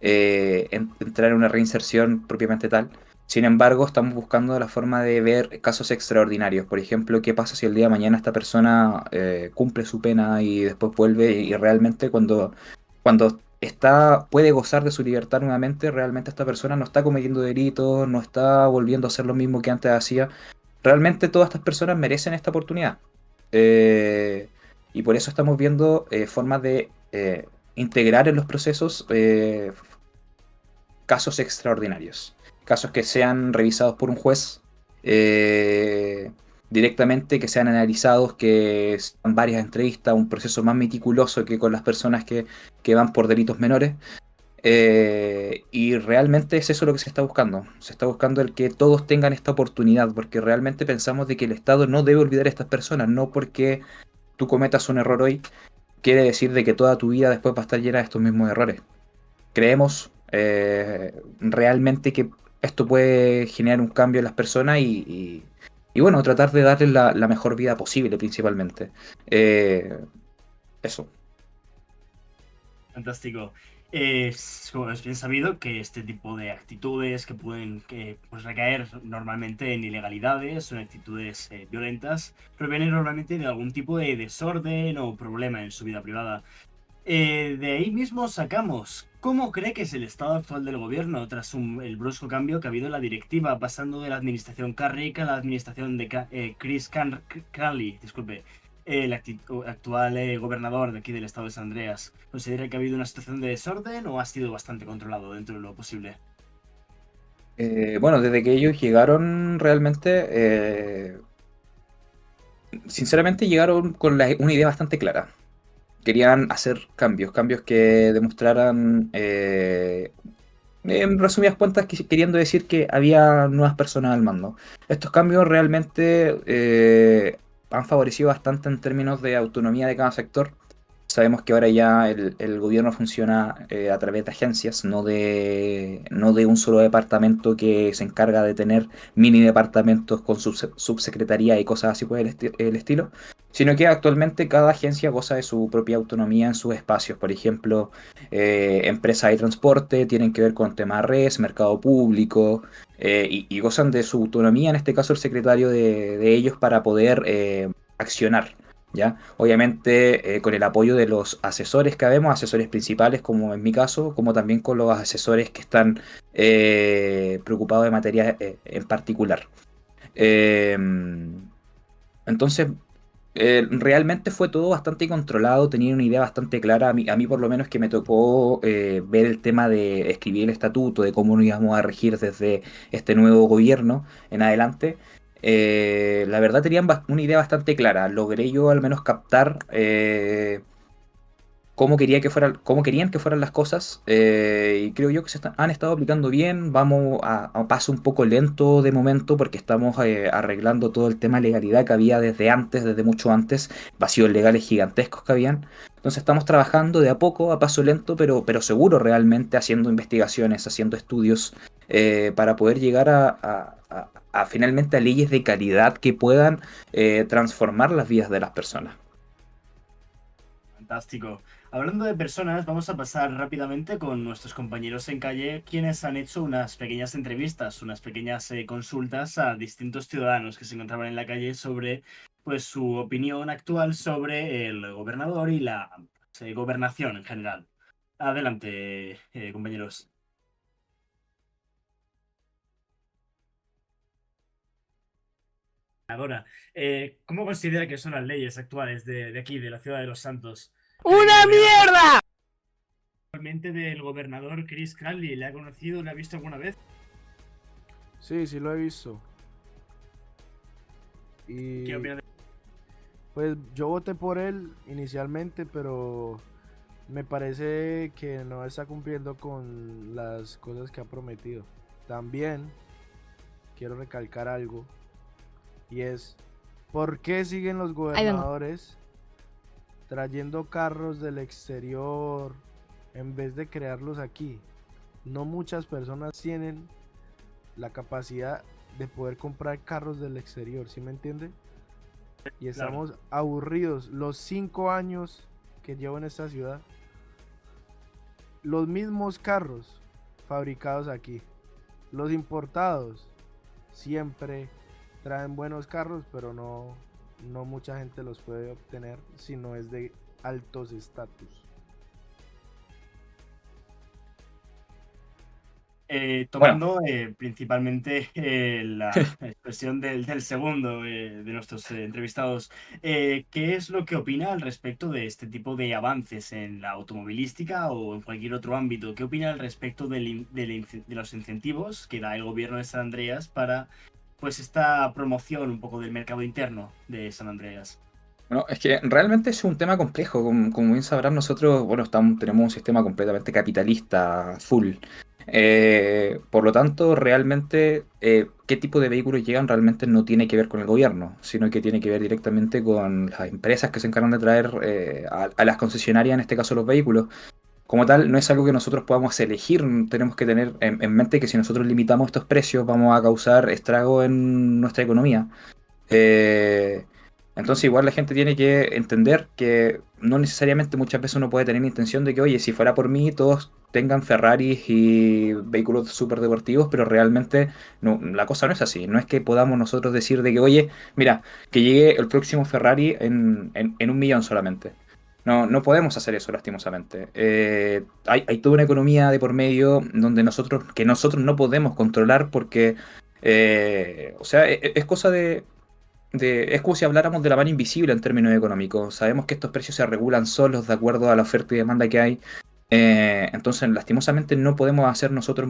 entrar en una reinserción propiamente tal. Sin embargo, estamos buscando la forma de ver casos extraordinarios. Por ejemplo, qué pasa si el día de mañana esta persona cumple su pena y después vuelve y realmente cuando puede gozar de su libertad nuevamente, realmente esta persona no está cometiendo delitos, no está volviendo a hacer lo mismo que antes hacía. Realmente todas estas personas merecen esta oportunidad. Y por eso estamos viendo formas de integrar en los procesos casos extraordinarios. Casos que sean revisados por un juez directamente, que sean analizados, que sean varias entrevistas, un proceso más meticuloso que con las personas que van por delitos menores. Y realmente es eso lo que se está buscando. Se está buscando el que todos tengan esta oportunidad, porque realmente pensamos de que el Estado no debe olvidar a estas personas, no porque tú cometas un error hoy, quiere decir de que toda tu vida después va a estar llena de estos mismos errores. Creemos realmente que esto puede generar un cambio en las personas y bueno, tratar de darles la mejor vida posible principalmente. Eso. Fantástico. Como es bien sabido que este tipo de actitudes que pueden pues recaer normalmente en ilegalidades o en actitudes violentas provienen normalmente de algún tipo de desorden o problema en su vida privada. De ahí mismo sacamos, ¿cómo cree que es el estado actual del gobierno tras el brusco cambio que ha habido en la directiva, pasando de la administración Carrick a la administración de Chris Cranley, disculpe, el actual gobernador de aquí del estado de San Andreas? ¿Considera que ha habido una situación de desorden o ha sido bastante controlado dentro de lo posible? Bueno, desde que ellos llegaron realmente, sinceramente llegaron con una idea bastante clara. Querían hacer cambios que demostraran, en resumidas cuentas, queriendo decir que había nuevas personas al mando. Estos cambios realmente han favorecido bastante en términos de autonomía de cada sector. Sabemos que ahora ya el gobierno funciona a través de agencias, no de un solo departamento que se encarga de tener mini departamentos con subsecretaría y cosas así por el estilo, sino que actualmente cada agencia goza de su propia autonomía en sus espacios. Por ejemplo, empresas de transporte tienen que ver con temas res, mercado público, y gozan de su autonomía, en este caso el secretario de ellos, para poder accionar. ¿Ya? Obviamente con el apoyo de los asesores que habemos, asesores principales como en mi caso, como también con los asesores que están preocupados de materia en particular. Eh, entonces, realmente fue todo bastante controlado, tenía una idea bastante clara, a mí por lo menos que me tocó ver el tema de escribir el estatuto, de cómo nos íbamos a regir desde este nuevo gobierno en adelante. La verdad tenían una idea bastante clara. Logré yo al menos captar cómo querían que fueran las cosas, y creo yo que han estado aplicando bien. Vamos a paso un poco lento de momento porque estamos arreglando todo el tema de legalidad que había desde antes, desde mucho antes, vacíos legales gigantescos que habían. Entonces estamos trabajando de a poco, a paso lento, pero seguro realmente, haciendo investigaciones, haciendo estudios para poder llegar finalmente a leyes de calidad que puedan transformar las vidas de las personas. Fantástico. Hablando de personas, vamos a pasar rápidamente con nuestros compañeros en calle, quienes han hecho unas pequeñas entrevistas, unas pequeñas consultas a distintos ciudadanos que se encontraban en la calle sobre pues, su opinión actual sobre el gobernador y la gobernación en general. Adelante, compañeros. Ahora, ¿cómo considera que son las leyes actuales de aquí, de la ciudad de Los Santos? ¡Una mierda! Actualmente del gobernador Chris Cradley, ¿le ha conocido, le ha visto alguna vez? Sí, sí lo he visto. Y ¿Qué opina de pues yo voté por él inicialmente, pero me parece que no está cumpliendo con las cosas que ha prometido. También quiero recalcar algo, y es, ¿por qué siguen los gobernadores trayendo carros del exterior en vez de crearlos aquí? No muchas personas tienen la capacidad de poder comprar carros del exterior, ¿sí me entiende? Y estamos aburridos. Los 5 años que llevo en esta ciudad, los mismos carros fabricados aquí. Los importados siempre traen buenos carros, pero no mucha gente los puede obtener si no es de altos estatus. Tomando principalmente la expresión del segundo de nuestros entrevistados, ¿qué es lo que opina al respecto de este tipo de avances en la automovilística o en cualquier otro ámbito? ¿Qué opina al respecto de los incentivos que da el gobierno de San Andreas para pues esta promoción un poco del mercado interno de San Andreas? Bueno, es que realmente es un tema complejo. Como bien sabrán, nosotros, bueno, tenemos un sistema completamente capitalista, full. Por lo tanto, realmente, qué tipo de vehículos llegan realmente no tiene que ver con el gobierno, sino que tiene que ver directamente con las empresas que se encargan de traer a las concesionarias, en este caso los vehículos. Como tal, no es algo que nosotros podamos elegir, tenemos que tener en mente que si nosotros limitamos estos precios vamos a causar estrago en nuestra economía. Eh, entonces igual la gente tiene que entender que no necesariamente muchas veces uno puede tener la intención de que, oye, si fuera por mí todos tengan Ferraris y vehículos súper deportivos, pero realmente no, la cosa no es así. No es que podamos nosotros decir de que, oye, mira, que llegue el próximo Ferrari en 1 millón solamente. No podemos hacer eso, lastimosamente. Hay toda una economía de por medio donde que nosotros no podemos controlar porque, o sea, es cosa es como si habláramos de la mano invisible en términos económicos. Sabemos que estos precios se regulan solos de acuerdo a la oferta y demanda que hay. Entonces, lastimosamente, no podemos hacer nosotros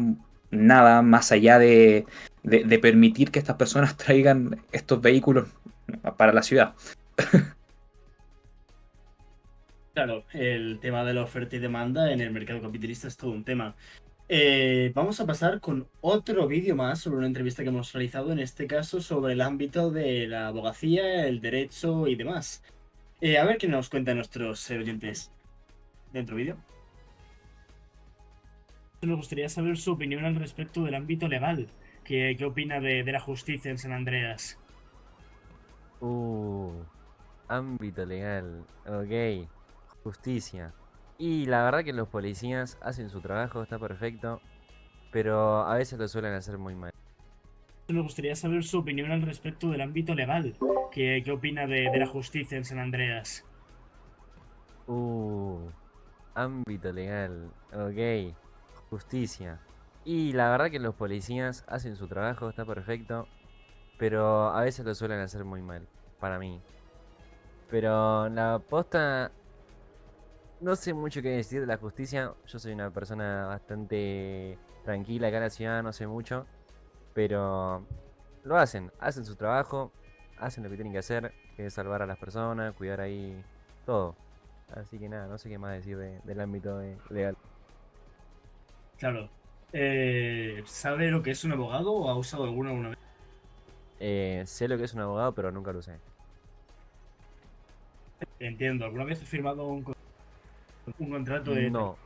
nada más allá de permitir que estas personas traigan estos vehículos para la ciudad. Claro, el tema de la oferta y demanda en el mercado capitalista es todo un tema. Vamos a pasar con otro vídeo más sobre una entrevista que hemos realizado, en este caso sobre el ámbito de la abogacía, el derecho y demás. A ver qué nos cuentan nuestros oyentes. ¿Dentro vídeo? Nos gustaría saber su opinión al respecto del ámbito legal. ¿Qué opina de la justicia en San Andreas? Ámbito legal, ok. Justicia. Y la verdad que los policías hacen su trabajo, está perfecto, pero a veces lo suelen hacer muy mal. Nos gustaría saber su opinión al respecto del ámbito legal. ¿Qué opina de la justicia en San Andreas? Ámbito legal, ok. Justicia. Y la verdad que los policías hacen su trabajo, está perfecto, pero a veces lo suelen hacer muy mal, para mí. Pero la posta... No sé mucho qué decir de la justicia. Yo soy una persona bastante tranquila acá en la ciudad, no sé mucho. Pero lo hacen su trabajo, hacen lo que tienen que hacer, que es salvar a las personas, cuidar ahí todo. Así que nada, no sé qué más decir del ámbito legal. Claro. ¿Sabe lo que es un abogado o ha usado alguna vez? Sé lo que es un abogado, pero nunca lo usé. Entiendo. ¿Alguna vez has firmado un contrato de...? No.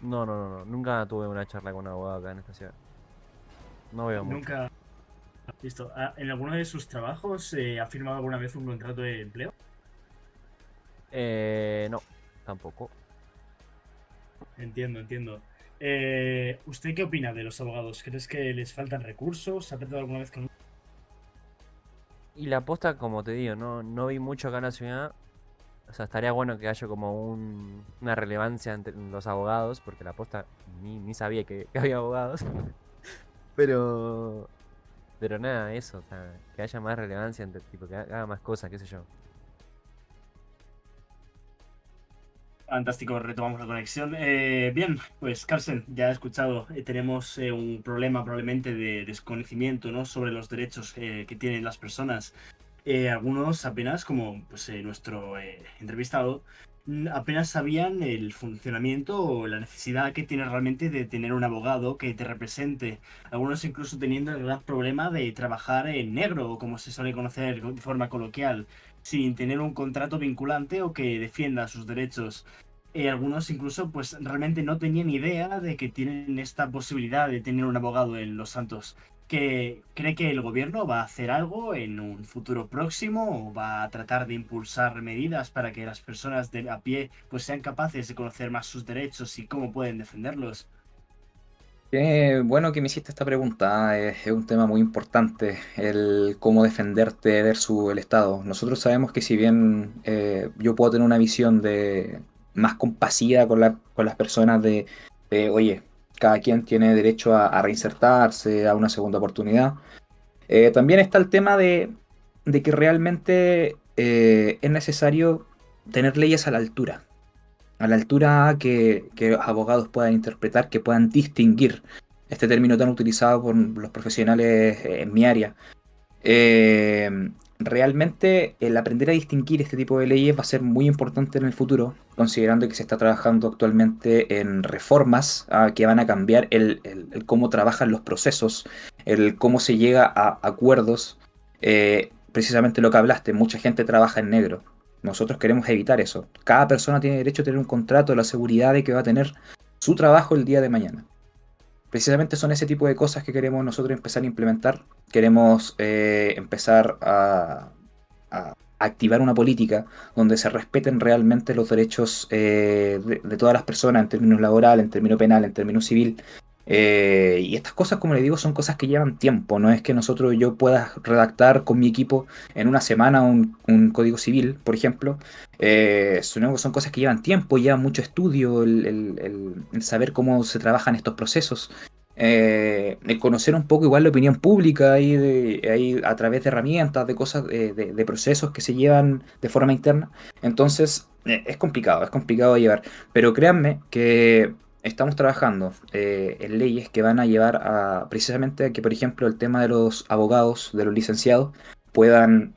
Nunca tuve una charla con un abogado acá en esta ciudad. No veo mucho. Nunca. Listo. ¿En alguno de sus trabajos ha firmado alguna vez un contrato de empleo? No, tampoco. Entiendo. ¿Usted qué opina de los abogados? ¿Crees que les faltan recursos? ¿Ha tratado alguna vez con...? Y la posta, como te digo, no vi mucho acá en la ciudad. O sea, estaría bueno que haya como una relevancia entre los abogados, porque la posta ni sabía que había abogados. Pero nada, eso, o sea, que haya más relevancia, tipo, que haga más cosas, qué sé yo. Fantástico, retomamos la conexión. Bien, pues Carlsen, ya he escuchado, tenemos un problema probablemente de desconocimiento, ¿no?, sobre los derechos que tienen las personas. Algunos apenas, como pues, nuestro entrevistado, apenas sabían el funcionamiento o la necesidad que tiene realmente de tener un abogado que te represente. Algunos incluso teniendo el gran problema de trabajar en negro, o como se suele conocer de forma coloquial, sin tener un contrato vinculante o que defienda sus derechos. Algunos incluso pues realmente no tenían idea de que tienen esta posibilidad de tener un abogado en Los Santos. ¿Que cree que el gobierno va a hacer algo en un futuro próximo o va a tratar de impulsar medidas para que las personas de a pie pues sean capaces de conocer más sus derechos y cómo pueden defenderlos? Qué bueno que me hiciste esta pregunta. Es un tema muy importante, el cómo defenderte versus el Estado. Nosotros sabemos que si bien yo puedo tener una visión de más compasiva con las personas oye, cada quien tiene derecho a reinsertarse, a una segunda oportunidad. También está el tema de que realmente es necesario tener leyes a la altura que los abogados puedan interpretar, que puedan distinguir este término tan utilizado por los profesionales en mi área. Eh, Realmente el aprender a distinguir este tipo de leyes va a ser muy importante en el futuro, considerando que se está trabajando actualmente en reformas que van a cambiar el cómo trabajan los procesos, el cómo se llega a acuerdos. Precisamente lo que hablaste, mucha gente trabaja en negro. Nosotros queremos evitar eso. Cada persona tiene derecho a tener un contrato, la seguridad de que va a tener su trabajo el día de mañana. Precisamente son ese tipo de cosas que queremos nosotros empezar a implementar. Queremos empezar a activar una política donde se respeten realmente los derechos de todas las personas en términos laborales, en términos penal, en términos civil. Y estas cosas, como le digo, son cosas que llevan tiempo. No es que yo pueda redactar con mi equipo en una semana un código civil, por ejemplo. Son cosas que llevan tiempo, llevan mucho estudio, el saber cómo se trabajan estos procesos. El conocer un poco igual la opinión pública ahí a través de herramientas, de cosas, de procesos que se llevan de forma interna. Entonces, es complicado de llevar. Pero créanme que estamos trabajando en leyes que van a llevar precisamente a que, por ejemplo, el tema de los abogados, de los licenciados, puedan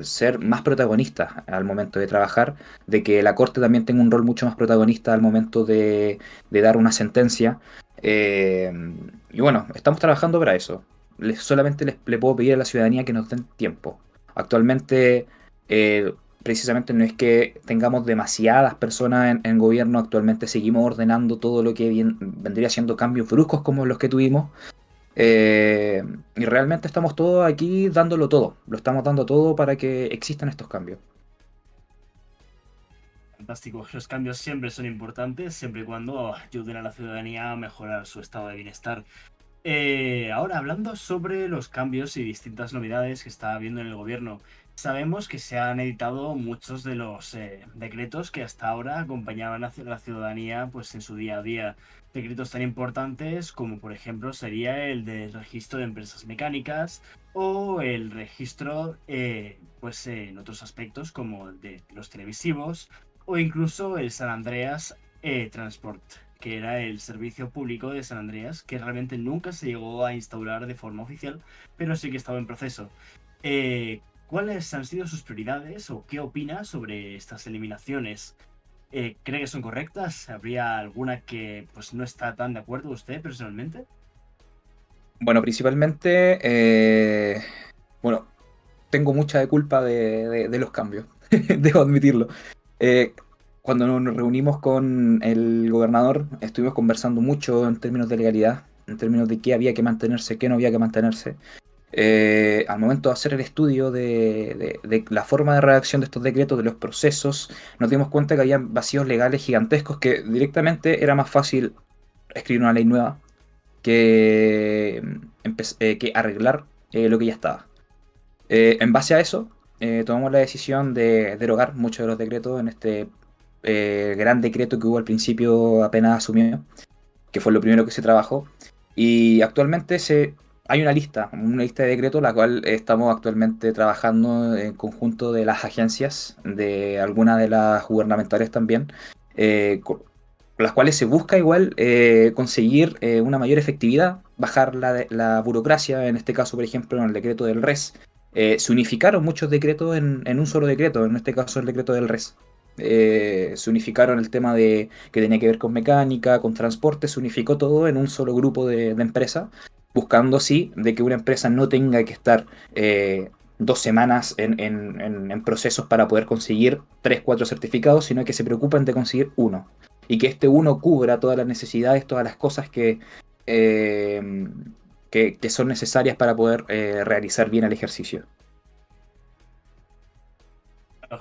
ser más protagonistas al momento de trabajar, de que la corte también tenga un rol mucho más protagonista al momento de dar una sentencia. Eh, y bueno, estamos trabajando para eso. Solamente le puedo pedir a la ciudadanía que nos den tiempo. Actualmente, precisamente no es que tengamos demasiadas personas en gobierno, actualmente seguimos ordenando todo lo que vendría siendo cambios bruscos como los que tuvimos. Y realmente estamos todos aquí dándolo todo, lo estamos dando todo para que existan estos cambios. Fantástico, los cambios siempre son importantes, siempre y cuando ayuden a la ciudadanía a mejorar su estado de bienestar. Ahora, hablando sobre los cambios y distintas novedades que está habiendo en el gobierno, sabemos que se han editado muchos de los decretos que hasta ahora acompañaban a la ciudadanía pues, en su día a día. Decretos tan importantes como, por ejemplo, sería el del registro de empresas mecánicas o el registro pues, en otros aspectos como el de los televisivos o incluso el San Andreas Transport, que era el servicio público de San Andreas, que realmente nunca se llegó a instaurar de forma oficial, pero sí que estaba en proceso. ¿Cuáles han sido sus prioridades o qué opina sobre estas eliminaciones? ¿Cree que son correctas? ¿Habría alguna que pues no está tan de acuerdo usted personalmente? Bueno, principalmente, bueno, tengo mucha de culpa de los cambios, debo admitirlo. Cuando nos reunimos con el gobernador, estuvimos conversando mucho en términos de legalidad, en términos de qué había que mantenerse, qué no había que mantenerse. Al momento de hacer el estudio de la forma de redacción de estos decretos, de los procesos, nos dimos cuenta que había vacíos legales gigantescos que directamente era más fácil escribir una ley nueva que arreglar lo que ya estaba. En base a eso, tomamos la decisión de derogar muchos de los decretos en este gran decreto que hubo al principio apenas asumió, que fue lo primero que se trabajó. Y actualmente hay una lista de decretos, la cual estamos actualmente trabajando en conjunto de las agencias, de algunas de las gubernamentales también, con las cuales se busca igual conseguir una mayor efectividad, bajar la burocracia, en este caso, por ejemplo, en el decreto del RES. Se unificaron muchos decretos en un solo decreto, en este caso el decreto del RES. Se unificaron el tema de que tenía que ver con mecánica, con transporte, se unificó todo en un solo grupo de empresas, buscando así de que una empresa no tenga que estar 2 semanas en procesos para poder conseguir 3, 4 certificados, sino que se preocupen de conseguir uno. Y que este uno cubra todas las necesidades, todas las cosas que son necesarias para poder realizar bien el ejercicio.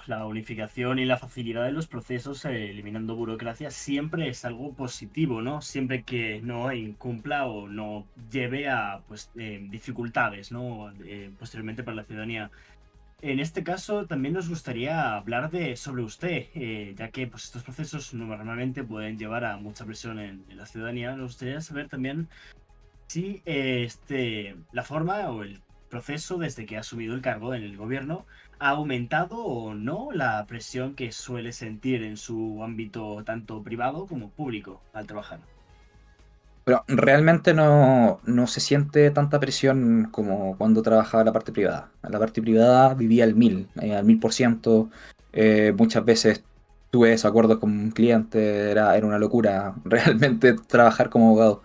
La unificación y la facilidad de los procesos, eliminando burocracia, siempre es algo positivo, ¿no? Siempre que no incumpla o no lleve a pues, dificultades, ¿no? Posteriormente para la ciudadanía. En este caso, también nos gustaría hablar sobre usted, ya que pues, estos procesos normalmente pueden llevar a mucha presión en la ciudadanía. Nos gustaría saber también si la forma o el proceso desde que ha asumido el cargo en el gobierno ha aumentado o no la presión que suele sentir en su ámbito tanto privado como público al trabajar. Pero realmente no se siente tanta presión como cuando trabajaba en la parte privada. En la parte privada vivía al 1000%. Muchas veces tuve desacuerdos con un cliente, era una locura realmente trabajar como abogado.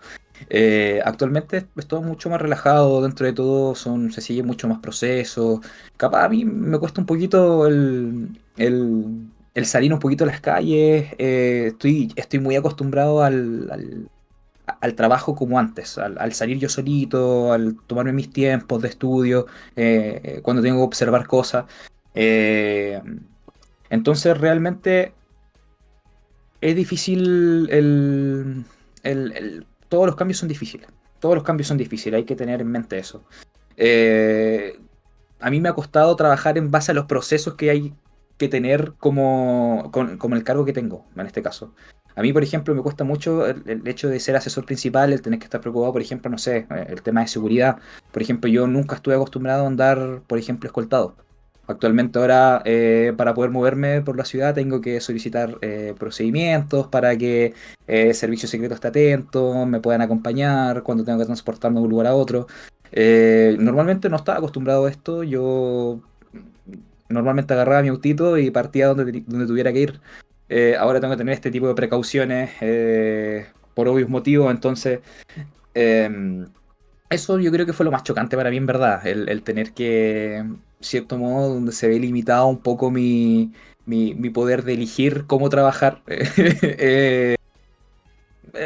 Actualmente es todo mucho más relajado, dentro de todo se sigue mucho más procesos. Capaz a mí me cuesta un poquito el salir un poquito a las calles. Estoy muy acostumbrado al trabajo como antes, al salir yo solito, al tomarme mis tiempos de estudio, cuando tengo que observar cosas. Eh, entonces realmente es difícil todos los cambios son difíciles. Todos los cambios son difíciles, hay que tener en mente eso. A mí me ha costado trabajar en base a los procesos que hay que tener como el cargo que tengo, en este caso. A mí, por ejemplo, me cuesta mucho el hecho de ser asesor principal, el tener que estar preocupado, por ejemplo, no sé, el tema de seguridad. Por ejemplo, yo nunca estuve acostumbrado a andar, por ejemplo, escoltado. Actualmente ahora, para poder moverme por la ciudad, tengo que solicitar procedimientos para que el servicio secreto esté atento, me puedan acompañar cuando tengo que transportarme de un lugar a otro. Normalmente no estaba acostumbrado a esto, yo normalmente agarraba mi autito y partía donde tuviera que ir. Ahora tengo que tener este tipo de precauciones por obvios motivos, entonces eso yo creo que fue lo más chocante para mí en verdad, el tener que, en cierto modo, donde se ve limitado un poco mi poder de elegir cómo trabajar. Es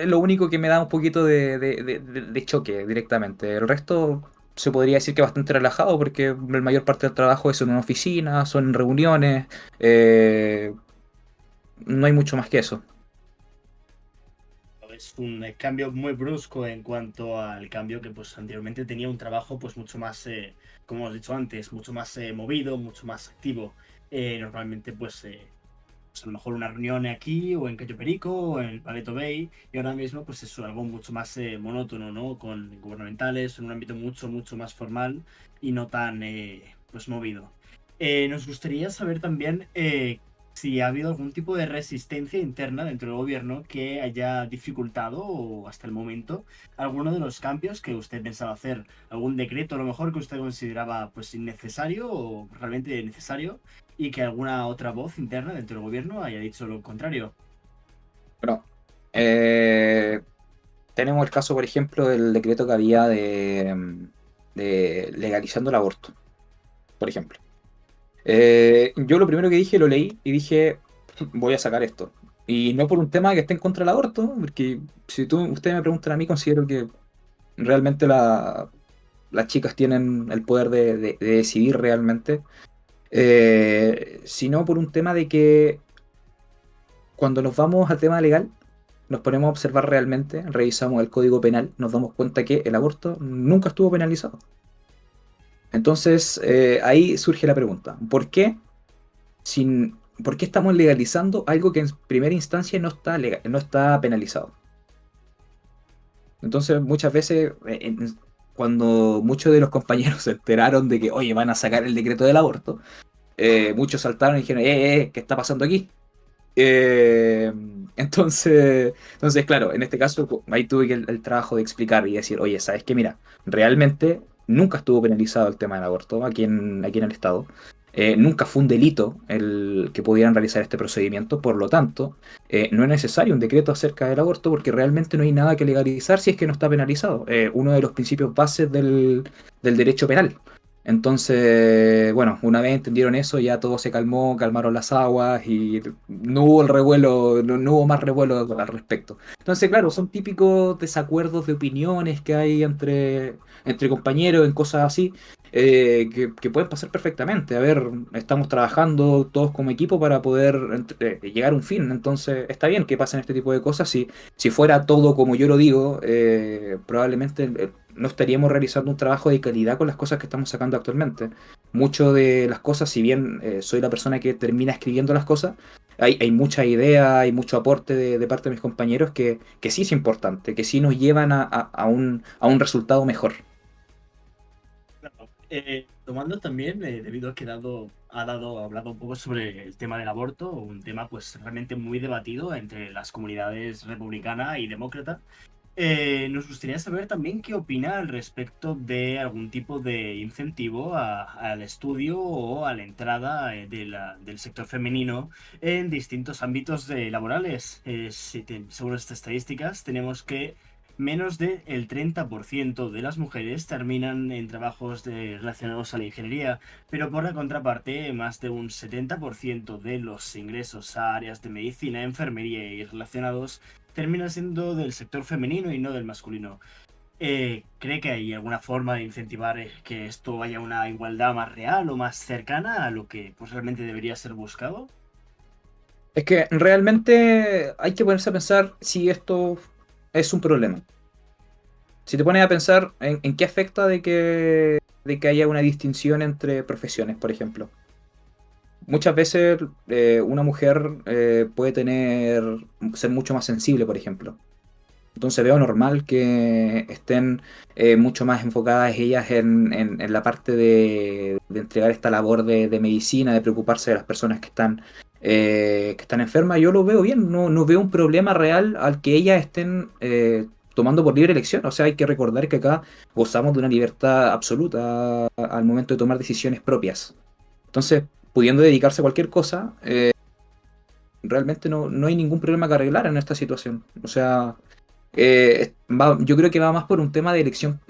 lo único que me da un poquito de choque directamente. El resto se podría decir que bastante relajado porque la mayor parte del trabajo es en una oficina, son reuniones, no hay mucho más que eso. Es un cambio muy brusco en cuanto al cambio que pues anteriormente tenía un trabajo pues mucho más, como hemos dicho antes, mucho más movido, mucho más activo. Normalmente pues a lo mejor una reunión aquí o en Cayo Perico o en el Paleto Bay, y ahora mismo pues es algo mucho más monótono, ¿no? Con gubernamentales, en un ámbito mucho más formal y no tan pues movido. Nos gustaría saber también si ha habido algún tipo de resistencia interna dentro del gobierno que haya dificultado o hasta el momento alguno de los cambios que usted pensaba hacer, algún decreto a lo mejor que usted consideraba pues innecesario o realmente necesario, y que alguna otra voz interna dentro del gobierno haya dicho lo contrario. Bueno, tenemos el caso, por ejemplo, del decreto que había de legalizando el aborto, por ejemplo. Yo lo primero que dije, lo leí y dije, voy a sacar esto. Y no por un tema que esté en contra del aborto, porque si ustedes me preguntan a mí, considero que realmente las chicas tienen el poder de decidir realmente, sino por un tema de que cuando nos vamos al tema legal, nos ponemos a observar realmente, revisamos el código penal, nos damos cuenta que el aborto nunca estuvo penalizado. Entonces, ahí surge la pregunta, ¿por qué estamos legalizando algo que en primera instancia no está penalizado? Entonces, muchas veces, cuando muchos de los compañeros se enteraron de que, oye, van a sacar el decreto del aborto, muchos saltaron y dijeron, ¿qué está pasando aquí? Eh, entonces, claro, en este caso, ahí tuve el trabajo de explicar y decir, oye, ¿sabes qué? Mira, realmente nunca estuvo penalizado el tema del aborto aquí en el Estado. Nunca fue un delito el que pudieran realizar este procedimiento, por lo tanto, no es necesario un decreto acerca del aborto porque realmente no hay nada que legalizar si es que no está penalizado. Uno de los principios bases del derecho penal. Entonces, bueno, una vez entendieron eso, ya todo se calmó, calmaron las aguas y no hubo el revuelo, no hubo más revuelo al respecto. Entonces, claro, son típicos desacuerdos de opiniones que hay entre compañeros en cosas así, que pueden pasar perfectamente. A ver, estamos trabajando todos como equipo para poder llegar a un fin. Entonces, está bien que pasen este tipo de cosas. Si fuera todo como yo lo digo, probablemente no estaríamos realizando un trabajo de calidad con las cosas que estamos sacando actualmente. Mucho de las cosas, si bien soy la persona que termina escribiendo las cosas, hay mucha idea, hay mucho aporte de parte de mis compañeros que sí es importante, que sí nos llevan a un resultado mejor. Tomando también, debido a que ha hablado un poco sobre el tema del aborto, un tema pues realmente muy debatido entre las comunidades republicana y demócrata. Nos gustaría saber también qué opina al respecto de algún tipo de incentivo al estudio o a la entrada del sector femenino en distintos ámbitos laborales. Según estas estadísticas, tenemos que menos del 30% de las mujeres terminan en trabajos relacionados a la ingeniería, pero por la contraparte, más de un 70% de los ingresos a áreas de medicina, enfermería y relacionados termina siendo del sector femenino y no del masculino. ¿Cree que hay alguna forma de incentivar que esto haya una igualdad más real o más cercana a lo que pues, realmente debería ser buscado? Es que realmente hay que ponerse a pensar si esto es un problema. Si te pones a pensar en qué afecta de que haya una distinción entre profesiones, por ejemplo. Muchas veces una mujer puede ser mucho más sensible, por ejemplo. Entonces veo normal que estén mucho más enfocadas ellas en la parte de entregar esta labor de medicina, de preocuparse de las personas que están enfermas. Yo lo veo bien, no veo un problema real al que ellas estén tomando por libre elección. O sea, hay que recordar que acá gozamos de una libertad absoluta al momento de tomar decisiones propias. Entonces, pudiendo dedicarse a cualquier cosa, realmente no hay ningún problema que arreglar en esta situación. O sea, yo creo que va más por un tema de elección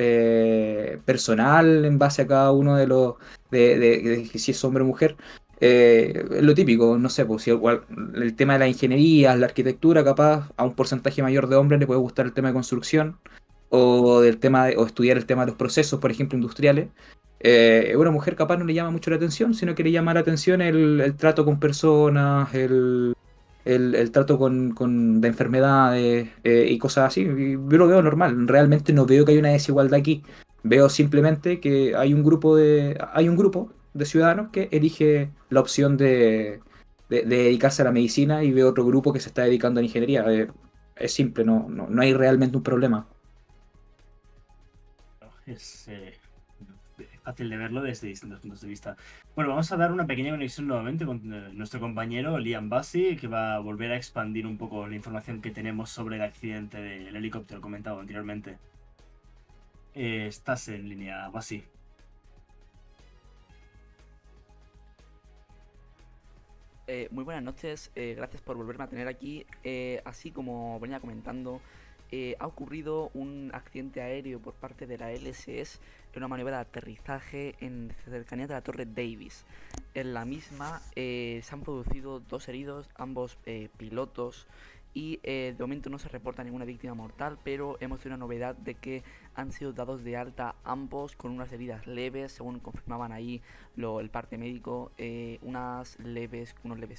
personal en base a cada uno de si es hombre o mujer. Lo típico, no sé, pues si el tema de la ingeniería, la arquitectura, capaz a un porcentaje mayor de hombres le puede gustar el tema de construcción o estudiar el tema de los procesos, por ejemplo, industriales. Una mujer capaz no le llama mucho la atención, sino que le llama la atención el trato con personas, el trato de enfermedades y cosas así. Y yo lo veo normal. Realmente no veo que haya una desigualdad aquí. Veo simplemente que hay un grupo de ciudadanos que elige la opción de dedicarse a la medicina y veo otro grupo que se está dedicando a la ingeniería. Es simple, no hay realmente un problema. Es fácil de verlo desde distintos puntos de vista. Bueno, vamos a dar una pequeña conexión nuevamente con nuestro compañero Liam Bassi, que va a volver a expandir un poco la información que tenemos sobre el accidente del helicóptero comentado anteriormente. Estás en línea, Bassi. Muy buenas noches, gracias por volverme a tener aquí. Así como venía comentando, ha ocurrido un accidente aéreo por parte de la LSS en una maniobra de aterrizaje en cercanía de la Torre Davis. En la misma se han producido 2 heridos, ambos pilotos, y de momento no se reporta ninguna víctima mortal, pero hemos tenido una novedad de que han sido dados de alta ambos con unas heridas leves, según confirmaban ahí el parte médico, unos leves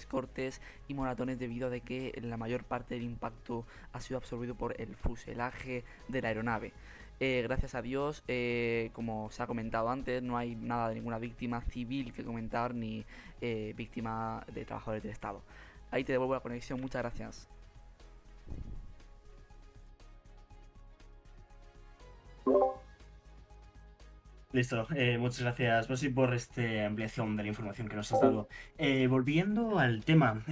cortes y moratones debido a de que la mayor parte del impacto ha sido absorbido por el fuselaje de la aeronave. Gracias a Dios, como se ha comentado antes, no hay nada de ninguna víctima civil que comentar ni víctima de trabajadores del Estado. Ahí te devuelvo la conexión, muchas gracias. Listo, muchas gracias, Bossi, por esta ampliación de la información que nos has dado. Volviendo al tema,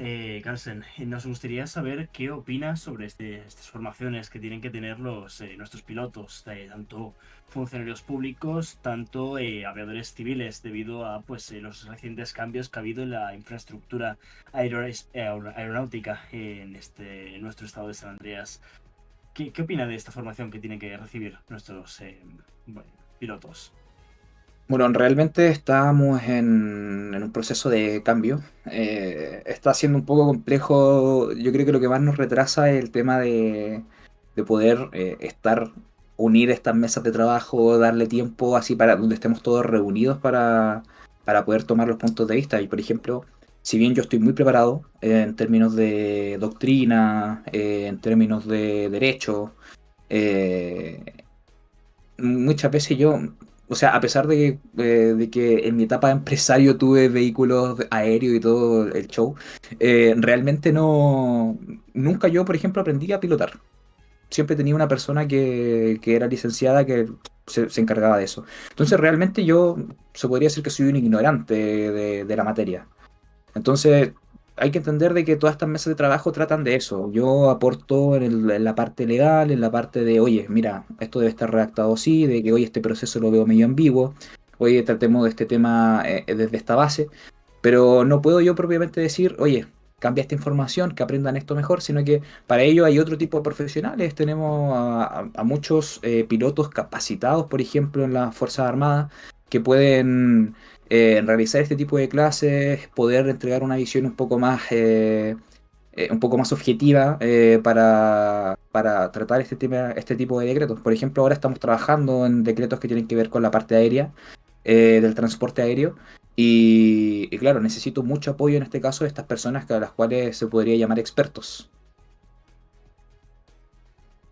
Carlsen, nos gustaría saber qué opinas sobre estas formaciones que tienen que tener nuestros pilotos, tanto funcionarios públicos, tanto aviadores civiles, debido a los recientes cambios que ha habido en la infraestructura aeronáutica en nuestro estado de San Andreas. ¿Qué opina de esta formación que tienen que recibir nuestros pilotos? Bueno, realmente estamos en un proceso de cambio. Está siendo un poco complejo. Yo creo que lo que más nos retrasa es el tema de poder unir estas mesas de trabajo, darle tiempo así para donde estemos todos reunidos para poder tomar los puntos de vista. Y por ejemplo, si bien yo estoy muy preparado en términos de doctrina, en términos de derecho, eh, muchas veces yo, o sea, a pesar de que en mi etapa de empresario tuve vehículos aéreos y todo el show, realmente nunca yo, por ejemplo, aprendí a pilotar. Siempre tenía una persona que era licenciada que se encargaba de eso. Entonces realmente yo se podría decir que soy un ignorante de la materia. Entonces, hay que entender de que todas estas mesas de trabajo tratan de eso. Yo aporto en la parte legal, en la parte de, oye, mira, esto debe estar redactado así, de que, oye, este proceso lo veo medio ambiguo, oye, tratemos de este tema desde esta base, pero no puedo yo propiamente decir, oye, cambia esta información, que aprendan esto mejor, sino que para ello hay otro tipo de profesionales. Tenemos a muchos pilotos capacitados, por ejemplo, en las Fuerzas Armadas, que pueden realizar este tipo de clases, poder entregar una visión un poco más objetiva para tratar este tipo de decretos. Por ejemplo, ahora estamos trabajando en decretos que tienen que ver con la parte aérea, del transporte aéreo, y claro, necesito mucho apoyo en este caso de estas personas a las cuales se podría llamar expertos.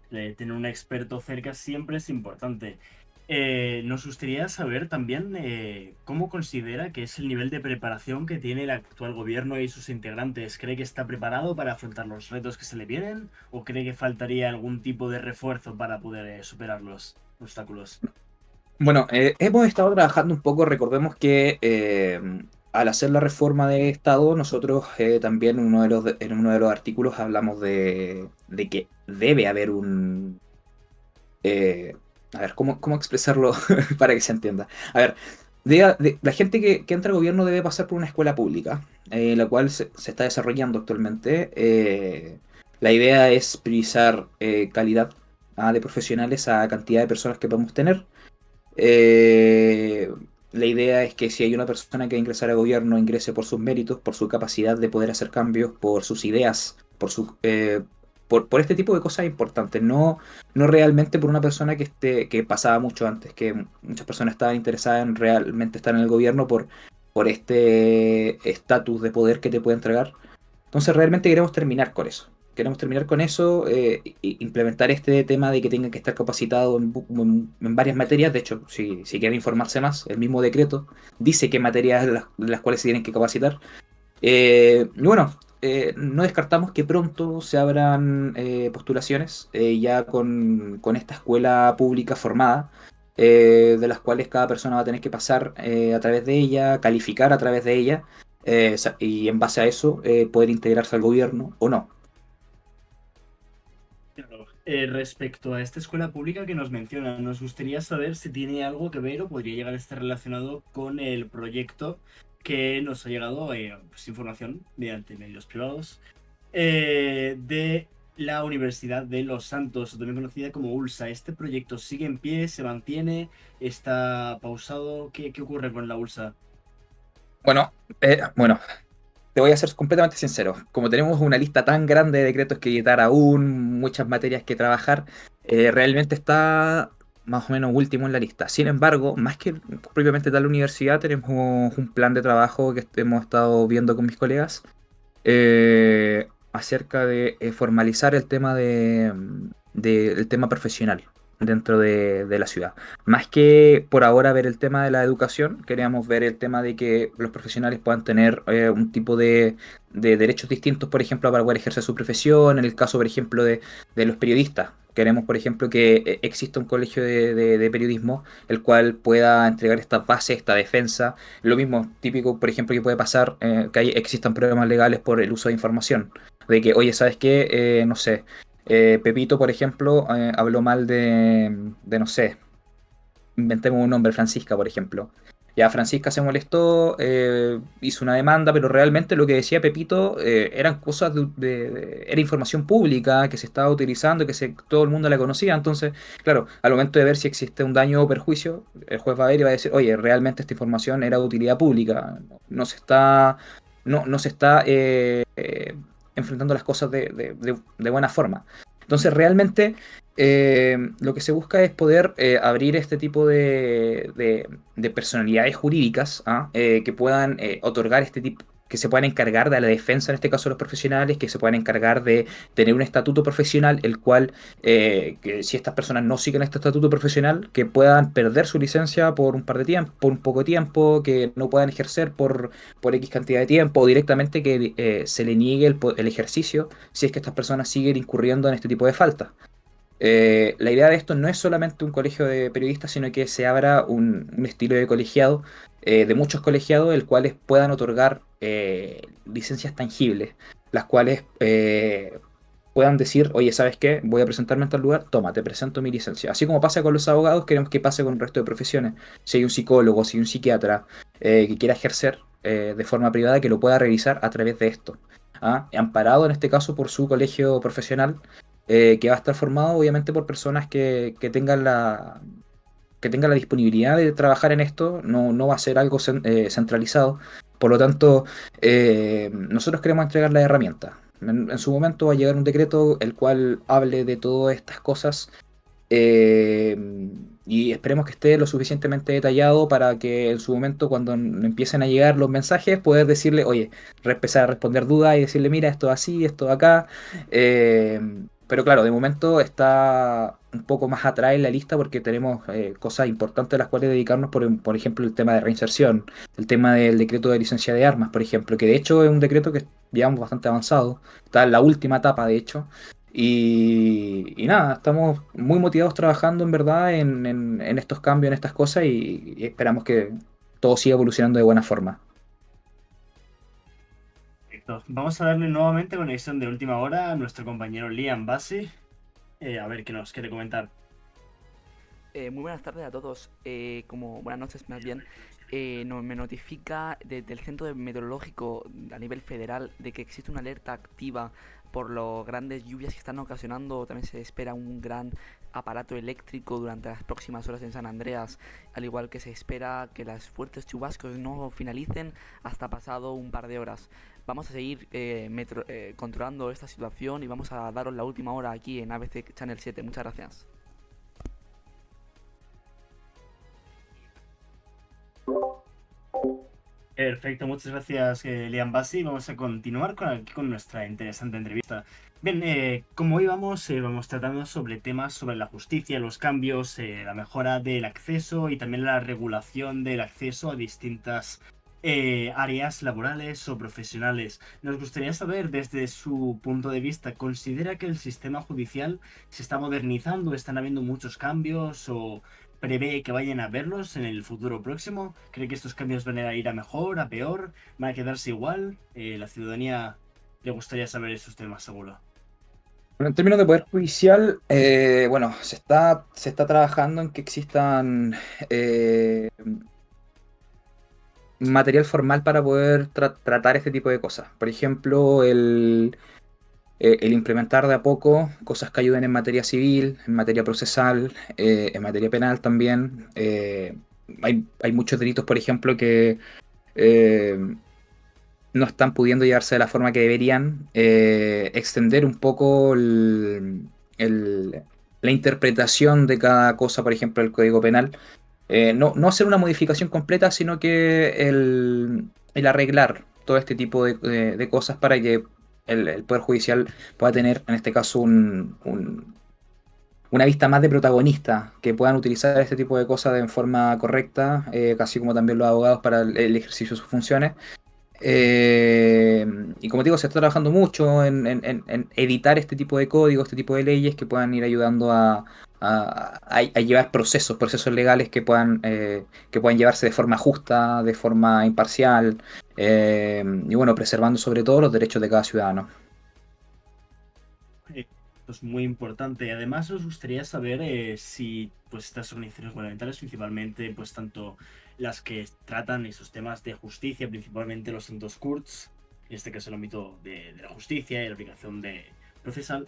Tener un experto cerca siempre es importante. Nos gustaría saber también cómo considera que es el nivel de preparación que tiene el actual gobierno y sus integrantes. ¿Cree que está preparado para afrontar los retos que se le vienen? ¿O cree que faltaría algún tipo de refuerzo para poder superar los obstáculos? Bueno, hemos estado trabajando un poco. Recordemos que al hacer la reforma de Estado, nosotros también en uno de los artículos hablamos de que debe haber a ver, ¿cómo expresarlo para que se entienda? A ver, la gente que entra al gobierno debe pasar por una escuela pública, la cual se está desarrollando actualmente. La idea es priorizar calidad de profesionales a cantidad de personas que podemos tener. La idea es que si hay una persona que va a ingresar al gobierno, ingrese por sus méritos, por su capacidad de poder hacer cambios, por sus ideas, por este tipo de cosas importantes, no realmente por una persona que pasaba mucho antes, que muchas personas estaban interesadas en realmente estar en el gobierno por este estatus de poder que te puede entregar. Entonces realmente queremos terminar con eso. Queremos terminar con eso, implementar este tema de que tengan que estar capacitados en varias materias. De hecho, si quieren informarse más, el mismo decreto dice qué materias las cuales se tienen que capacitar. Y bueno, no descartamos que pronto se abran postulaciones ya con esta escuela pública formada, de las cuales cada persona va a tener que pasar a través de ella, calificar a través de ella, y en base a eso poder integrarse al gobierno o no. Respecto a esta escuela pública que nos menciona, nos gustaría saber si tiene algo que ver o podría llegar a estar relacionado con el proyecto que nos ha llegado información mediante medios privados de la Universidad de Los Santos, también conocida como ULSA. ¿Este proyecto sigue en pie, se mantiene, está pausado? ¿Qué ocurre con la ULSA? Bueno, te voy a ser completamente sincero. Como tenemos una lista tan grande de decretos que editar aún, muchas materias que trabajar, realmente está más o menos último en la lista. Sin embargo, más que propiamente tal universidad, tenemos un plan de trabajo que hemos estado viendo con mis colegas acerca de formalizar el tema el tema profesional dentro de la ciudad. Más que por ahora ver el tema de la educación, queríamos ver el tema de que los profesionales puedan tener un tipo de derechos distintos, por ejemplo, para poder ejercer su profesión. En el caso, por ejemplo, de los periodistas. Queremos, por ejemplo, que exista un colegio de periodismo el cual pueda entregar estas bases, esta defensa. Lo mismo típico, por ejemplo, que puede pasar que existan problemas legales por el uso de información. De que, oye, ¿sabes qué? No sé. Pepito, por ejemplo, habló mal no sé, inventemos un nombre, Francisca, por ejemplo. Ya Francisca se molestó, hizo una demanda, pero realmente lo que decía Pepito eran cosas era información pública que se estaba utilizando, todo el mundo la conocía. Entonces, claro, al momento de ver si existe un daño o perjuicio, el juez va a ver y va a decir, oye, realmente esta información era de utilidad pública, no se está enfrentando las cosas de buena forma. Entonces, realmente lo que se busca es poder abrir este tipo de personalidades jurídicas que puedan otorgar este tipo, que se puedan encargar de la defensa, en este caso de los profesionales, que se puedan encargar de tener un estatuto profesional, el cual, que si estas personas no siguen este estatuto profesional, que puedan perder su licencia por un par de tiempo, por un poco de tiempo, que no puedan ejercer por X cantidad de tiempo, o directamente que se le niegue el ejercicio si es que estas personas siguen incurriendo en este tipo de faltas. La idea de esto no es solamente un colegio de periodistas, sino que se abra un estilo de colegiado, de muchos colegiados, el cuales puedan otorgar licencias tangibles, las cuales puedan decir, oye, ¿sabes qué? Voy a presentarme en tal lugar, toma, te presento mi licencia. Así como pasa con los abogados, queremos que pase con el resto de profesiones. Si hay un psicólogo, si hay un psiquiatra que quiera ejercer de forma privada, que lo pueda revisar a través de esto. Amparado en este caso por su colegio profesional, que va a estar formado obviamente por personas que tengan la disponibilidad de trabajar en esto. No va a ser algo centralizado. Por lo tanto, nosotros queremos entregar la herramienta. En su momento va a llegar un decreto el cual hable de todas estas cosas, y esperemos que esté lo suficientemente detallado para que en su momento, cuando empiecen a llegar los mensajes, poder decirle, oye, empezar a responder dudas y decirle, mira, esto así, esto acá. Pero claro, de momento está un poco más atrás en la lista porque tenemos cosas importantes a las cuales dedicarnos, por ejemplo, el tema de reinserción, el tema del decreto de licencia de armas, por ejemplo, que de hecho es un decreto que llevamos bastante avanzado, está en la última etapa, de hecho. Y nada, estamos muy motivados trabajando en verdad en estos cambios, en estas cosas, y esperamos que todo siga evolucionando de buena forma. Perfecto. Vamos a darle nuevamente conexión de última hora a nuestro compañero Liam Bassi. A ver qué nos quiere comentar. Muy buenas tardes a todos. Buenas noches más bien. Me notifica desde el Centro Meteorológico a nivel federal de que existe una alerta activa por las grandes lluvias que están ocasionando. También se espera un gran aparato eléctrico durante las próximas horas en San Andreas, al igual que se espera que las fuertes chubascos no finalicen hasta pasado un par de horas. Vamos a seguir controlando esta situación y vamos a daros la última hora aquí en ABC Channel 7. Muchas gracias. Perfecto, muchas gracias, Liam Bassi. Vamos a continuar con nuestra interesante entrevista. Bien, como íbamos, vamos tratando sobre temas sobre la justicia, los cambios, la mejora del acceso y también la regulación del acceso a distintas áreas laborales o profesionales. Nos gustaría saber, desde su punto de vista, ¿considera que el sistema judicial se está modernizando? ¿Están habiendo muchos cambios o prevé que vayan a verlos en el futuro próximo? ¿Cree que estos cambios van a ir a mejor, a peor? ¿Van a quedarse igual? La ciudadanía le gustaría saber esos temas, seguro. Bueno, en términos de poder judicial, bueno, se está trabajando en que existan material formal para poder tratar este tipo de cosas. Por ejemplo, el implementar de a poco cosas que ayuden en materia civil, en materia procesal, en materia penal también. Hay muchos delitos, por ejemplo, que no están pudiendo llevarse de la forma que deberían, extender un poco la interpretación de cada cosa, por ejemplo, el Código Penal. No hacer una modificación completa, sino que el arreglar todo este tipo de cosas para que el Poder Judicial pueda tener, en este caso, una vista más de protagonista, que puedan utilizar este tipo de cosas de forma correcta, casi como también los abogados para el ejercicio de sus funciones. Y como digo, se está trabajando mucho en editar este tipo de códigos, este tipo de leyes que puedan ir ayudando a llevar procesos legales que puedan llevarse de forma justa, de forma imparcial, y bueno, preservando sobre todo los derechos de cada ciudadano. Pues muy importante. Además, nos gustaría saber si pues estas organizaciones gubernamentales, principalmente pues tanto las que tratan esos temas de justicia, principalmente los santos Kurds, en este caso el ámbito de la justicia y la aplicación de procesal,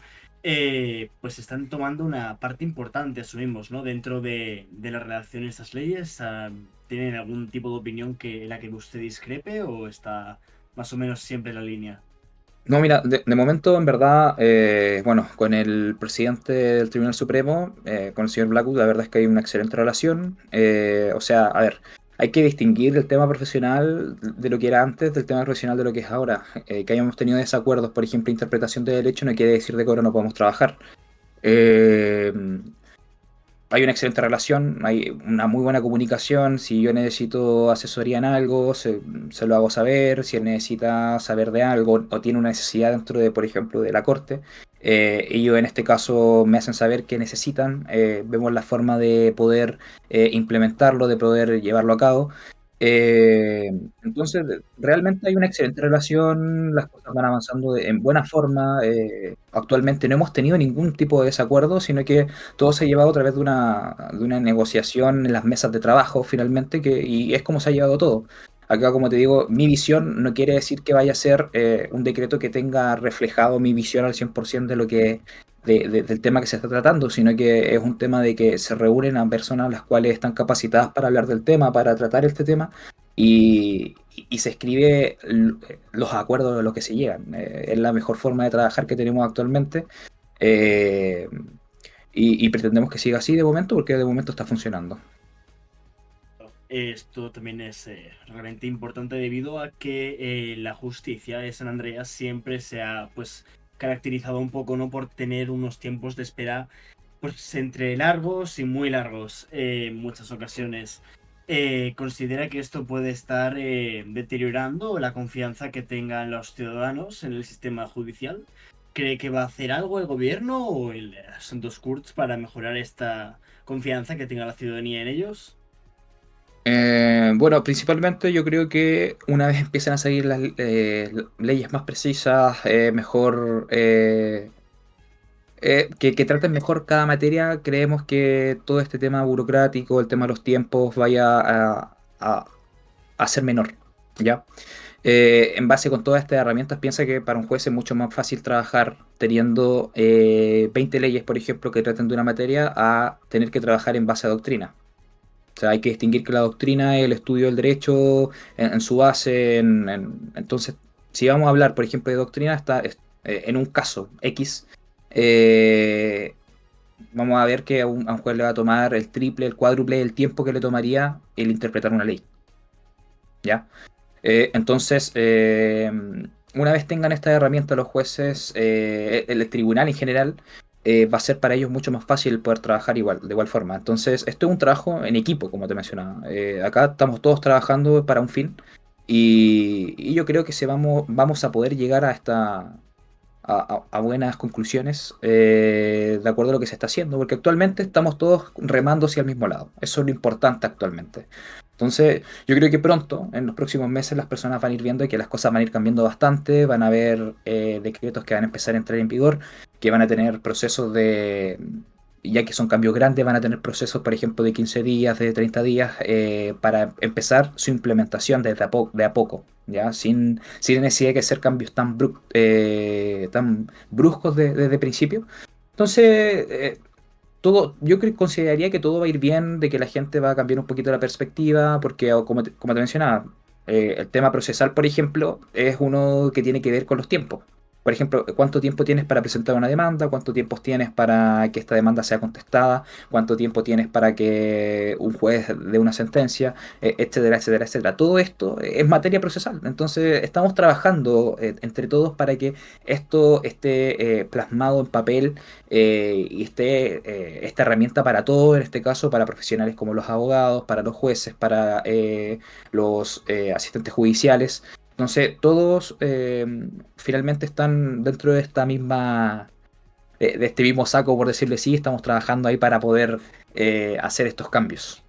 pues están tomando una parte importante, asumimos, ¿no? Dentro de la redacción de estas leyes. ¿Tienen algún tipo de opinión en la que usted discrepe o está más o menos siempre en la línea? No, mira, de momento, en verdad, bueno, con el presidente del Tribunal Supremo, con el señor Blackwood, la verdad es que hay una excelente relación. O sea, a ver, hay que distinguir el tema profesional de lo que era antes del tema profesional de lo que es ahora. Que hayamos tenido desacuerdos, por ejemplo, interpretación de derecho, no quiere decir de que ahora no podemos trabajar. Eh, Hay una excelente relación, hay una muy buena comunicación. Si yo necesito asesoría en algo, se lo hago saber. Si él necesita saber de algo o tiene una necesidad dentro de, por ejemplo, de la corte, ellos en este caso me hacen saber qué necesitan. Vemos la forma de poder implementarlo, de poder llevarlo a cabo. Entonces, realmente hay una excelente relación, las cosas van avanzando en buena forma. Actualmente no hemos tenido ningún tipo de desacuerdo, sino que todo se ha llevado a través de una negociación en las mesas de trabajo, finalmente, y es como se ha llevado todo. Acá, como te digo, mi visión no quiere decir que vaya a ser un decreto que tenga reflejado mi visión al 100% de lo que del tema que se está tratando, sino que es un tema de que se reúnen a personas las cuales están capacitadas para hablar del tema, para tratar este tema, y se escribe los acuerdos a los que se llegan. Es la mejor forma de trabajar que tenemos actualmente, eh, y pretendemos que siga así de momento, porque de momento está funcionando. Esto también es realmente importante debido a que la justicia de San Andreas siempre se ha pues caracterizado un poco, ¿no?, por tener unos tiempos de espera pues entre largos y muy largos en muchas ocasiones. ¿Considera que esto puede estar deteriorando la confianza que tengan los ciudadanos en el sistema judicial? ¿Cree que va a hacer algo el gobierno o el Santos Kurds para mejorar esta confianza que tenga la ciudadanía en ellos? Bueno, principalmente yo creo que una vez empiecen a seguir las leyes más precisas, mejor, que traten mejor cada materia, creemos que todo este tema burocrático, el tema de los tiempos, vaya a ser menor, ¿ya? En base con todas estas herramientas, piensa que para un juez es mucho más fácil trabajar teniendo 20 leyes, por ejemplo, que traten de una materia, a tener que trabajar en base a doctrina. O sea, hay que distinguir que la doctrina es el estudio del derecho en su base. Entonces, si vamos a hablar, por ejemplo, de doctrina, en un caso X, vamos a ver que a un juez le va a tomar el triple, el cuádruple del tiempo que le tomaría el interpretar una ley. ¿Ya? Entonces, una vez tengan estas herramientas los jueces, el tribunal en general, va a ser para ellos mucho más fácil poder trabajar de igual forma. Entonces, esto es un trabajo en equipo, como te mencionaba. Acá estamos todos trabajando para un fin, y yo creo que vamos a poder llegar a buenas conclusiones, de acuerdo a lo que se está haciendo, porque actualmente estamos todos remando hacia el mismo lado. Eso es lo importante actualmente. Entonces, yo creo que pronto, en los próximos meses, las personas van a ir viendo que las cosas van a ir cambiando bastante, van a haber decretos que van a empezar a entrar en vigor, que van a tener procesos ya que son cambios grandes, van a tener procesos, por ejemplo, de 15 días, de 30 días, para empezar su implementación de a poco, ¿ya? Sin necesidad de que ser cambios tan bruscos desde principio. Entonces, yo consideraría que todo va a ir bien, de que la gente va a cambiar un poquito la perspectiva, porque como te mencionaba, El tema procesal, por ejemplo, es uno que tiene que ver con los tiempos. Por ejemplo, ¿cuánto tiempo tienes para presentar una demanda? ¿Cuánto tiempo tienes para que esta demanda sea contestada? ¿Cuánto tiempo tienes para que un juez dé una sentencia? Etcétera, etcétera, etcétera. Todo esto es materia procesal. Entonces, estamos trabajando entre todos para que esto esté plasmado en papel y esté esta herramienta para todo, en este caso, para profesionales como los abogados, para los jueces, para los asistentes judiciales. Entonces, todos finalmente están dentro de esta misma, de este mismo saco, por decirlo así. Estamos trabajando ahí para poder hacer estos cambios.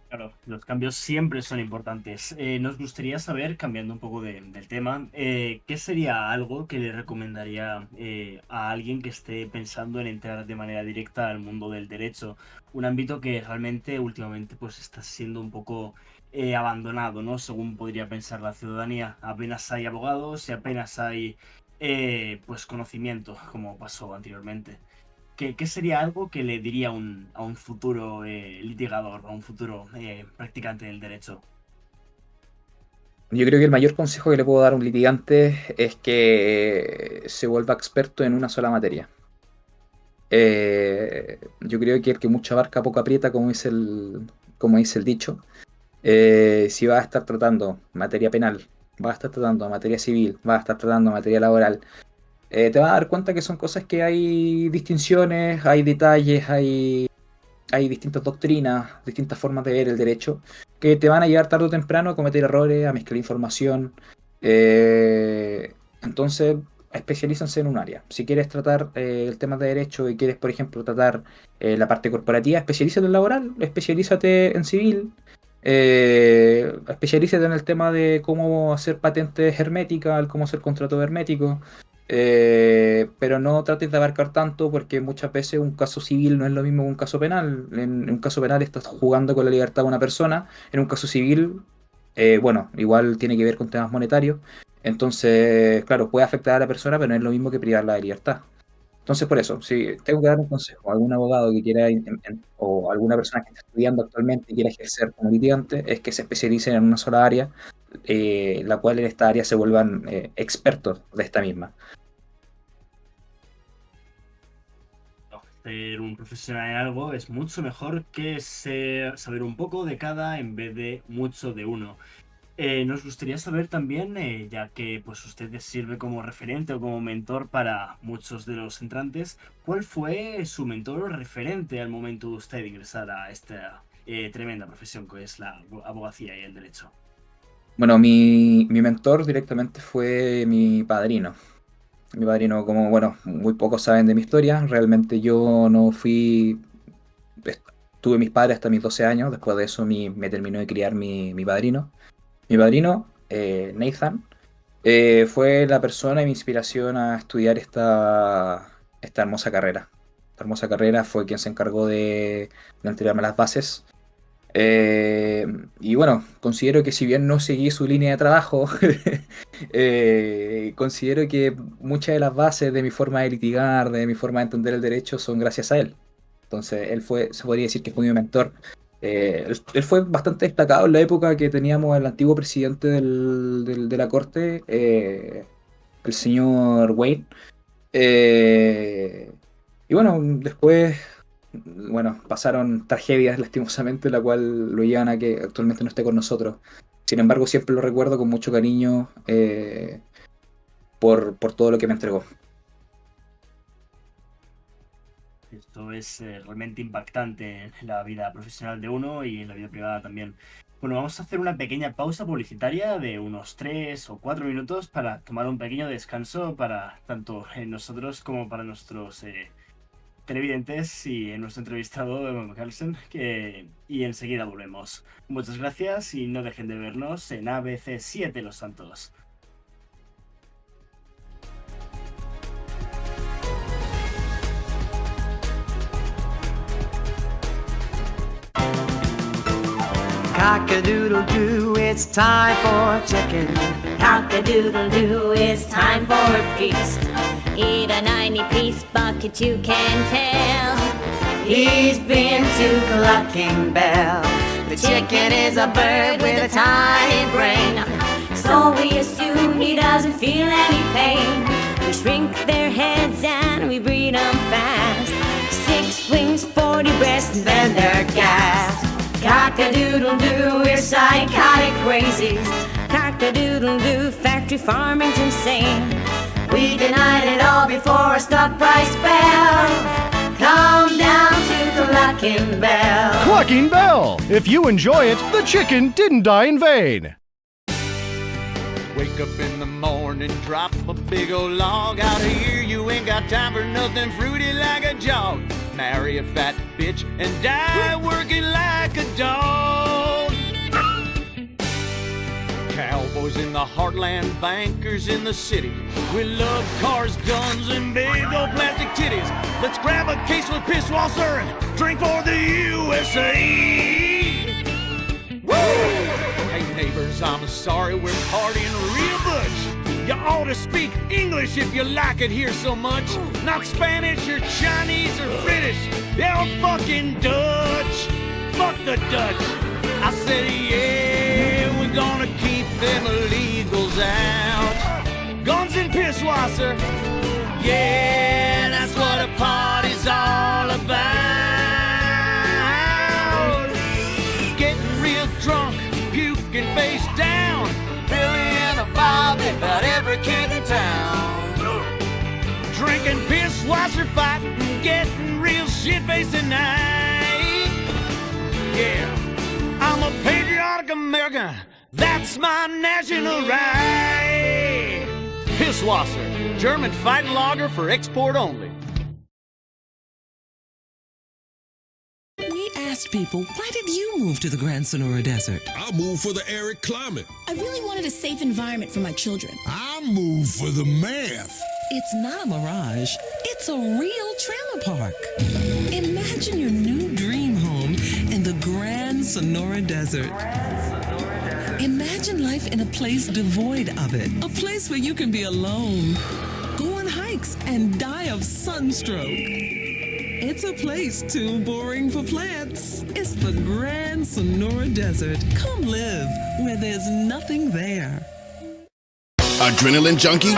Claro, los cambios siempre son importantes. Nos gustaría saber, cambiando un poco del tema, ¿qué sería algo que le recomendaría a alguien que esté pensando en entrar de manera directa al mundo del derecho? Un ámbito que realmente últimamente pues está siendo un poco abandonado, ¿no? Según podría pensar la ciudadanía. Apenas hay abogados y apenas hay pues conocimiento, como pasó anteriormente. ¿Qué sería algo que le diría a un futuro litigador, a un futuro practicante del derecho? Yo creo que el mayor consejo que le puedo dar a un litigante es que se vuelva experto en una sola materia. Yo creo que el que mucho abarca poco aprieta, como dice el dicho. Si vas a estar tratando materia penal, vas a estar tratando materia civil, vas a estar tratando materia laboral, te vas a dar cuenta que son cosas que hay distinciones, hay detalles, hay distintas doctrinas, distintas formas de ver el derecho, que te van a llevar tarde o temprano a cometer errores, a mezclar información. Entonces, especialízanse en un área. Si quieres tratar el tema de derecho y quieres, por ejemplo, tratar la parte corporativa, especialízate en laboral, especialízate en civil. Especialízate en el tema de cómo hacer patentes herméticas, cómo hacer contratos herméticos, pero no trates de abarcar tanto, porque muchas veces un caso civil no es lo mismo que un caso penal. En un caso penal estás jugando con la libertad de una persona, en un caso civil, bueno, igual tiene que ver con temas monetarios, entonces, claro, puede afectar a la persona, pero no es lo mismo que privarla de libertad. Entonces, por eso, si tengo que dar un consejo a algún abogado que quiera, o alguna persona que está estudiando actualmente y quiera ejercer como litigante, es que se especialicen en una sola área, la cual en esta área se vuelvan expertos de esta misma. Ser un profesional en algo es mucho mejor que saber un poco de cada en vez de mucho de uno. Nos gustaría saber también, ya que pues usted sirve como referente o como mentor para muchos de los entrantes, ¿cuál fue su mentor o referente al momento de usted ingresar a esta tremenda profesión que es la abogacía y el derecho? Bueno, mi mentor directamente fue mi padrino. Mi padrino, como, bueno, muy pocos saben de mi historia, realmente yo no fui... Tuve mis padres hasta mis 12 años, después de eso me terminó de criar mi padrino. Mi padrino, Nathan, fue la persona y mi inspiración a estudiar esta hermosa carrera. Esta hermosa carrera fue quien se encargó de entregarme las bases. Y bueno, considero que si bien no seguí su línea de trabajo, considero que muchas de las bases de mi forma de litigar, de mi forma de entender el derecho, son gracias a él. Entonces, se podría decir que fue mi mentor. Él fue bastante destacado en la época que teníamos al antiguo presidente de la corte, el señor Wayne. Y bueno, después, bueno, pasaron tragedias lastimosamente, la cual lo llevan a que actualmente no esté con nosotros. Sin embargo, siempre lo recuerdo con mucho cariño por todo lo que me entregó. Esto es realmente impactante en la vida profesional de uno y en la vida privada también. Bueno, vamos a hacer una pequeña pausa publicitaria de unos 3 o 4 minutos para tomar un pequeño descanso para tanto nosotros como para nuestros televidentes y nuestro entrevistado Emma Carlsen, y enseguida volvemos. Muchas gracias y no dejen de vernos en ABC 7 Los Santos. Cock-a-doodle-doo, it's time for chicken. Cock-a-doodle-doo, it's time for a feast. Eat a 90-piece bucket, you can tell. He's been to Clucking Bell. The chicken is a bird with a tiny brain. So we assume he doesn't feel any pain. We shrink their heads and we breed them fast. 6 wings, 40 breasts, and then they're gassed. Cock-a-doodle-doo, we're psychotic crazies. Cock-a-doodle-doo, factory farming's insane. We denied it all before a stock price fell. Come down to Clucking Bell. Clucking Bell. If you enjoy it, the chicken didn't die in vain. Wake up in the morning, drop a big old log out here. You ain't got time for nothing fruity like a jog. Marry a fat bitch and die working like a dog. Cowboys in the heartland, bankers in the city. We love cars, guns, and big old plastic titties. Let's grab a case with Pisswasser and drink for the USA. Woo! Hey neighbors, I'm sorry, we're partying real much. You ought to speak English if you like it here so much. Not Spanish or Chinese or British. They're fucking Dutch. Fuck the Dutch. I said, yeah, we're gonna keep them illegals out. Guns and Pisswasser. Yeah, that's what a party's all about. Getting real drunk, puking face down. Billy and a Bobby, about every kid in town. Drinking Pisswasser, fighting, getting real shit-faced tonight. Yeah, I'm a patriotic American. That's my national right. Pisswasser, German fighting lager for export only. We asked people, why did you move to the Grand Sonora Desert? I moved for the arid climate. I really wanted a safe environment for my children. I moved for the math. It's not a mirage. It's a real trailer park. Imagine your new dream home in the Grand Sonora Desert. Imagine life in a place devoid of it. A place where you can be alone, go on hikes, and die of sunstroke. It's a place too boring for plants. It's the Grand Sonora Desert. Come live where there's nothing there. Adrenaline junkie?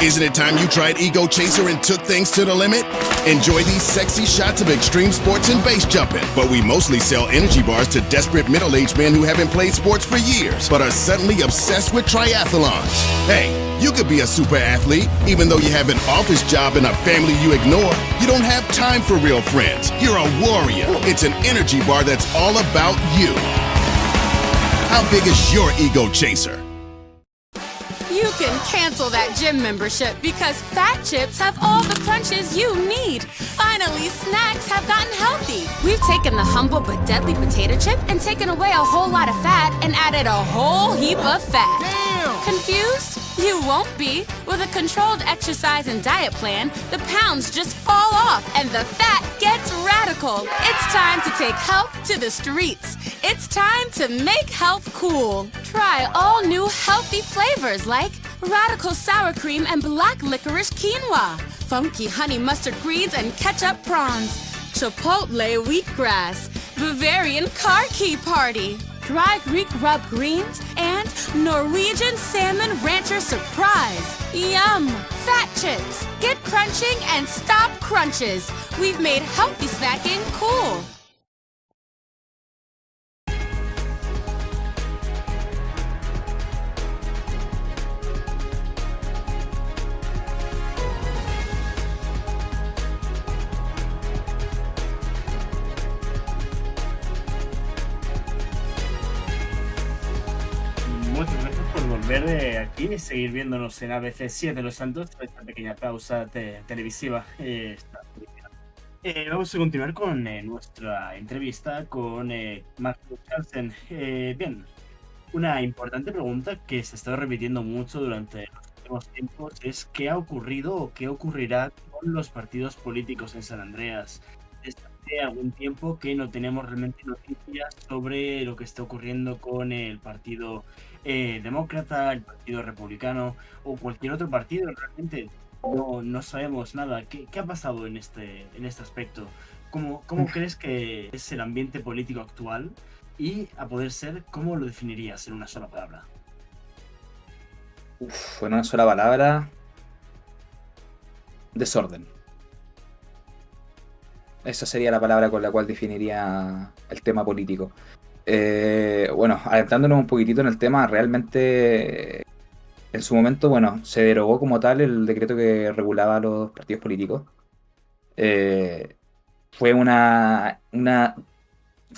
Isn't it time you tried Ego Chaser and took things to the limit? Enjoy these sexy shots of extreme sports and base jumping. But we mostly sell energy bars to desperate middle-aged men who haven't played sports for years, but are suddenly obsessed with triathlons. Hey, you could be a super athlete, even though you have an office job and a family you ignore. You don't have time for real friends. You're a warrior. It's an energy bar that's all about you. How big is your Ego Chaser? You can cancel that gym membership because Fat Chips have all the crunches you need. Finally, snacks have gotten healthy. We've taken the humble but deadly potato chip and taken away a whole lot of fat and added a whole heap of fat. Damn! Confused? You won't be. With a controlled exercise and diet plan, the pounds just fall off and the fat gets radical. It's time to take health to the streets. It's time to make health cool. Try all new healthy flavors like radical sour cream and black licorice quinoa, funky honey mustard greens and ketchup prawns, chipotle wheatgrass, Bavarian car key party, dry Greek rub greens, and Norwegian salmon rancher surprise. Yum! Fat Chips. Get crunching and stop crunches. We've made healthy snacking cool. Muchas gracias por volver de aquí y seguir viéndonos en ABC7 Los Santos, esta pequeña pausa televisiva. Vamos a continuar con nuestra entrevista con Magnus Carlsen. Bien, una importante pregunta que se ha estado repitiendo mucho durante los últimos tiempos es ¿qué ha ocurrido o qué ocurrirá con los partidos políticos en San Andreas? Desde hace algún tiempo que no tenemos realmente noticias sobre lo que está ocurriendo con el partido demócrata, el partido republicano o cualquier otro partido. Realmente no sabemos nada. ¿Qué ha pasado en este aspecto? ¿Cómo crees que es el ambiente político actual? Y, a poder ser, ¿cómo lo definirías en una sola palabra? En una sola palabra, desorden. Esa sería la palabra con la cual definiría el tema político. Bueno, adentrándonos un poquitito en el tema, realmente en su momento, bueno, se derogó como tal el decreto que regulaba los partidos políticos. Fue fue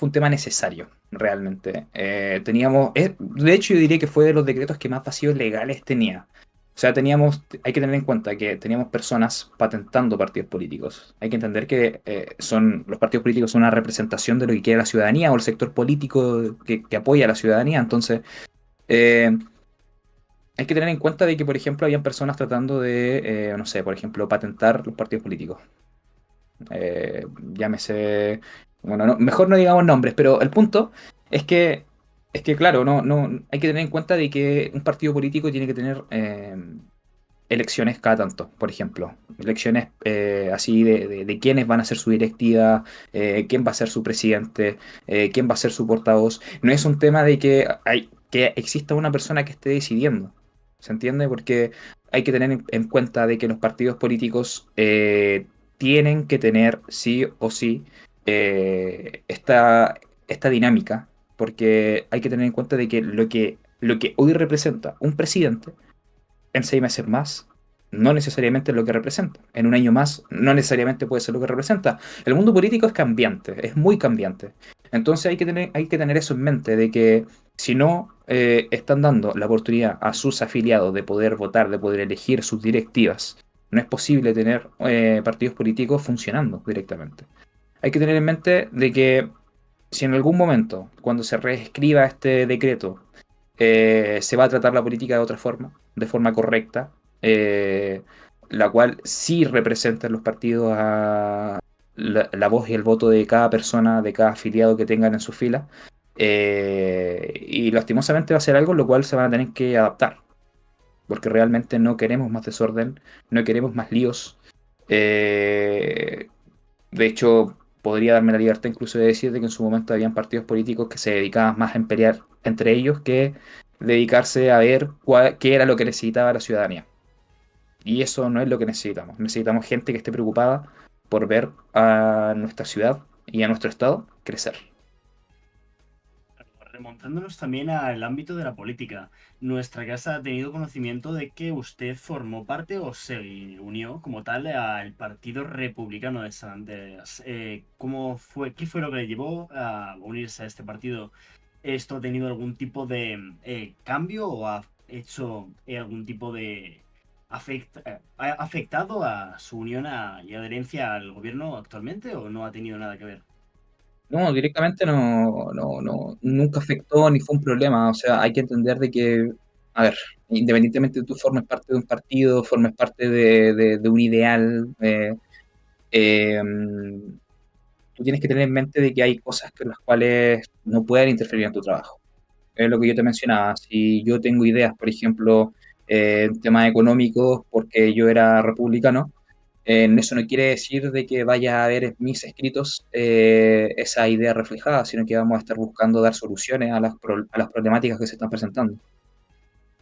un tema necesario, realmente. De hecho, yo diría que fue de los decretos que más vacíos legales tenía. O sea, hay que tener en cuenta que teníamos personas patentando partidos políticos. Hay que entender que los partidos políticos son una representación de lo que quiere la ciudadanía o el sector político que apoya a la ciudadanía. Entonces, eh, hay que tener en cuenta de que, por ejemplo, habían personas tratando de, no sé, por ejemplo, patentar los partidos políticos. Llámese, bueno, mejor no digamos nombres, pero el punto es que, claro, hay que tener en cuenta de que un partido político tiene que tener elecciones cada tanto, por ejemplo, elecciones así de quiénes van a ser su directiva, quién va a ser su presidente, quién va a ser su portavoz. No es un tema de que exista una persona que esté decidiendo, ¿se entiende? Porque hay que tener en cuenta de que los partidos políticos tienen que tener sí o sí esta dinámica, porque hay que tener en cuenta de que lo que hoy representa un presidente, en 6 meses más, no necesariamente es lo que representa. En un año más, no necesariamente puede ser lo que representa. El mundo político es cambiante, es muy cambiante. Entonces hay que tener eso en mente, de que si no están dando la oportunidad a sus afiliados de poder votar, de poder elegir sus directivas, no es posible tener partidos políticos funcionando directamente. Hay que tener en mente de que si en algún momento, cuando se reescriba este decreto, se va a tratar la política de forma correcta, eh, la cual sí representa en los partidos a la voz y el voto de cada persona, de cada afiliado que tengan en su fila. Y lastimosamente va a ser algo en lo cual se van a tener que adaptar, porque realmente no queremos más desorden, no queremos más líos. De hecho, podría darme la libertad incluso de decir de que en su momento habían partidos políticos que se dedicaban más a pelear entre ellos que dedicarse a ver qué era lo que necesitaba la ciudadanía. Y eso no es lo que necesitamos. Necesitamos gente que esté preocupada por ver a nuestra ciudad y a nuestro estado crecer. Remontándonos también al ámbito de la política, nuestra casa ha tenido conocimiento de que usted formó parte o se unió como tal al Partido Republicano de San Andreas. ¿Qué fue lo que le llevó a unirse a este partido? ¿Esto ha tenido algún tipo de cambio o ha hecho algún tipo de ha afectado a su unión y adherencia al gobierno actualmente o no ha tenido nada que ver? No, directamente nunca afectó ni fue un problema. O sea, hay que entender de que, a ver, independientemente de tú formes parte de un partido, formes parte de un ideal, eh, tú tienes que tener en mente de que hay cosas que las cuales no pueden interferir en tu trabajo. Es lo que yo te mencionaba. Si yo tengo ideas, por ejemplo, en temas económicos, porque yo era republicano, eso no quiere decir de que vaya a haber en mis escritos esa idea reflejada, sino que vamos a estar buscando dar soluciones a las problemáticas que se están presentando.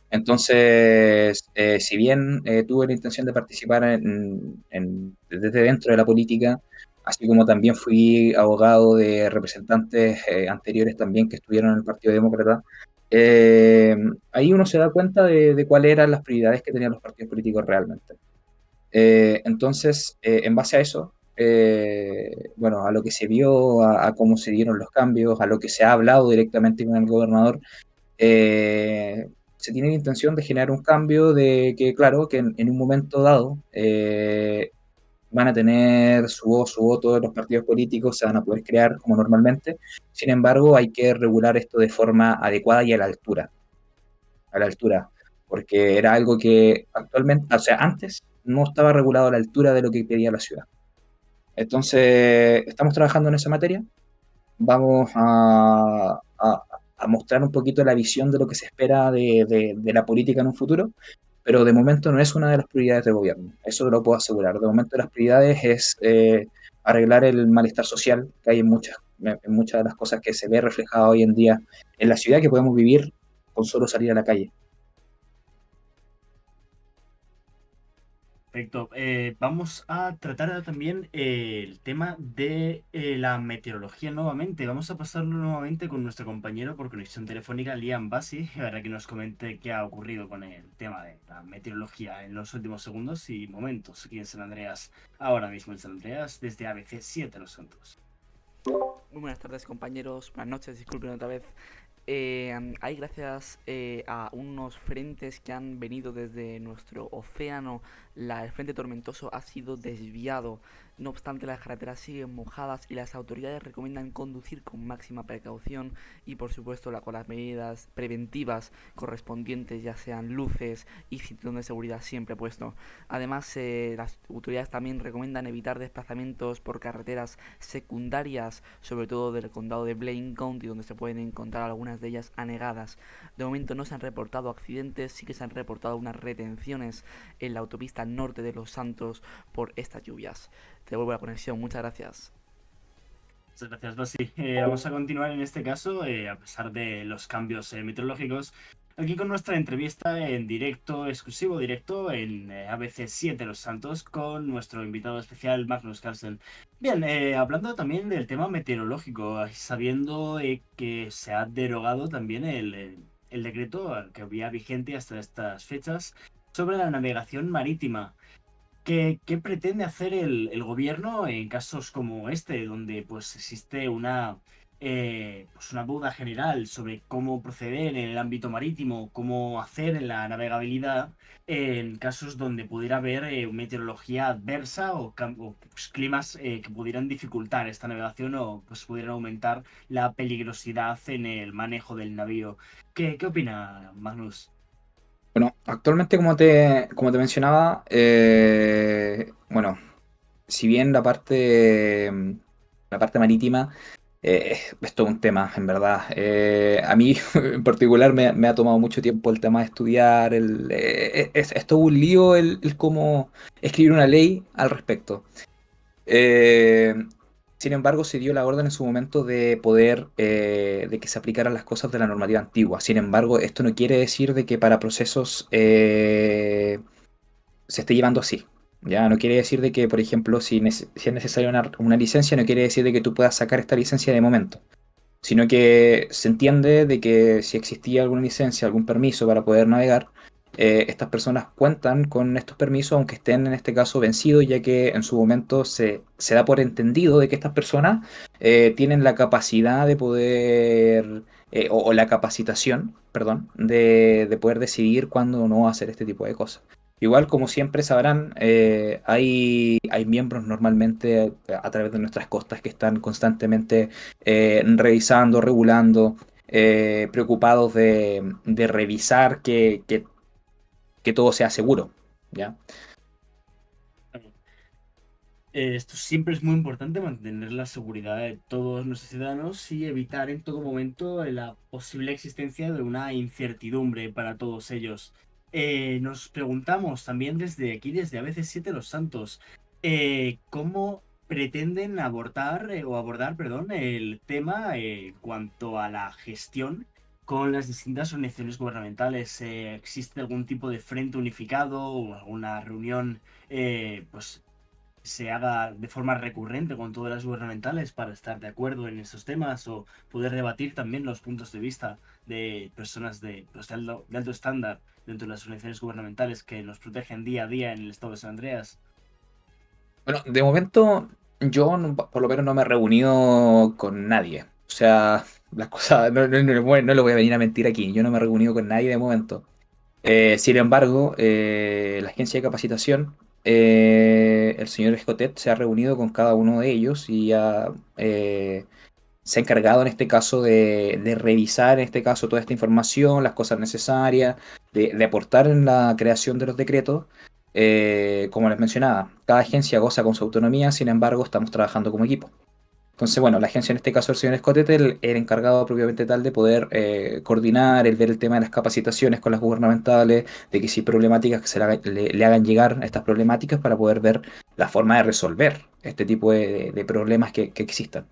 Entonces, si bien tuve la intención de participar desde dentro de la política, así como también fui abogado de representantes anteriores también que estuvieron en el Partido Demócrata, ahí uno se da cuenta de cuáles eran las prioridades que tenían los partidos políticos realmente. Entonces, en base a eso, bueno, a lo que se vio, a cómo se dieron los cambios, a lo que se ha hablado directamente con el gobernador, se tiene la intención de generar un cambio de que, claro, que en un momento dado van a tener su voz, su voto, los partidos políticos se van a poder crear como normalmente. Sin embargo, hay que regular esto de forma adecuada y a la altura, porque era algo que actualmente, o sea, antes no estaba regulado a la altura de lo que pedía la ciudad. Entonces, estamos trabajando en esa materia. Vamos a mostrar un poquito la visión de lo que se espera de la política en un futuro, pero de momento no es una de las prioridades del gobierno, eso lo puedo asegurar. De momento las prioridades es arreglar el malestar social que hay en muchas de las cosas que se ve reflejado hoy en día en la ciudad que podemos vivir con solo salir a la calle. Perfecto. Vamos a tratar también el tema de la meteorología nuevamente. Vamos a pasarlo nuevamente con nuestro compañero por conexión telefónica, Liam Bassi, para que nos comente qué ha ocurrido con el tema de la meteorología en los últimos segundos y momentos aquí en San Andreas, ahora mismo en San Andreas, desde ABC 7 Los Santos. Muy buenas tardes, compañeros. Buenas noches, disculpen otra vez. Hay gracias a unos frentes que han venido desde nuestro océano, el frente tormentoso ha sido desviado. No obstante, las carreteras siguen mojadas y las autoridades recomiendan conducir con máxima precaución y, por supuesto, con las medidas preventivas correspondientes, ya sean luces y cinturón de seguridad siempre puesto. Además, las autoridades también recomiendan evitar desplazamientos por carreteras secundarias, sobre todo del condado de Blaine County, donde se pueden encontrar algunas de ellas anegadas. De momento no se han reportado accidentes, sí que se han reportado unas retenciones en la autopista norte de Los Santos por estas lluvias. Te devuelvo la conexión, muchas gracias. Muchas gracias, Basi. Vamos a continuar en este caso, a pesar de los cambios meteorológicos, aquí con nuestra entrevista en directo, exclusivo directo, en ABC 7 Los Santos, con nuestro invitado especial, Magnus Carlsen. Bien, hablando también del tema meteorológico, sabiendo que se ha derogado también el decreto que había vigente hasta estas fechas sobre la navegación marítima. ¿Qué pretende hacer el gobierno en casos como este, donde pues existe pues una duda general sobre cómo proceder en el ámbito marítimo, cómo hacer en la navegabilidad en casos donde pudiera haber meteorología adversa o pues, climas que pudieran dificultar esta navegación o pues pudieran aumentar la peligrosidad en el manejo del navío? ¿Qué opina Magnus? Bueno, actualmente, como te mencionaba, bueno, si bien la parte marítima es todo un tema, en verdad. A mí en particular me ha tomado mucho tiempo el tema de estudiar. Es todo un lío el cómo escribir una ley al respecto. Eh, Sin embargo, se dio la orden en su momento de poder, de que se aplicaran las cosas de la normativa antigua. Sin embargo, esto no quiere decir de que para procesos se esté llevando así. Ya no quiere decir de que, por ejemplo, si es necesaria una licencia, no quiere decir de que tú puedas sacar esta licencia de momento, sino que se entiende de que si existía alguna licencia, algún permiso para poder navegar, estas personas cuentan con estos permisos, aunque estén en este caso vencidos, ya que en su momento se da por entendido de que estas personas tienen la capacidad de poder, o la capacitación, perdón, de poder decidir cuándo o no hacer este tipo de cosas. Igual, como siempre sabrán, hay miembros normalmente a través de nuestras costas que están constantemente revisando, regulando, preocupados de revisar que todo sea seguro, ¿ya? Esto siempre es muy importante, mantener la seguridad de todos nuestros ciudadanos y evitar en todo momento la posible existencia de una incertidumbre para todos ellos. Nos preguntamos también desde aquí, desde ABC 7 Los Santos, ¿cómo pretenden abordar, perdón, el tema en cuanto a la gestión con las distintas organizaciones gubernamentales? ¿Existe algún tipo de frente unificado o alguna reunión pues se haga de forma recurrente con todas las gubernamentales para estar de acuerdo en estos temas o poder debatir también los puntos de vista de personas pues, de alto estándar dentro de las organizaciones gubernamentales que nos protegen día a día en el estado de San Andreas? Bueno, de momento yo por lo menos no me he reunido con nadie. O sea, las cosas, no lo voy a venir a mentir aquí, yo no me he reunido con nadie de momento. Sin embargo, la agencia de capacitación, el señor Escotet se ha reunido con cada uno de ellos y se ha encargado en este caso de revisar en este caso toda esta información, las cosas necesarias, de aportar en la creación de los decretos. Como les mencionaba, cada agencia goza con su autonomía, sin embargo, estamos trabajando como equipo. Entonces, bueno, la agencia, en este caso el señor Escotet, el encargado propiamente tal de poder coordinar, el ver el tema de las capacitaciones con las gubernamentales, de que si hay problemáticas que le hagan llegar estas problemáticas para poder ver la forma de resolver este tipo de problemas que existan.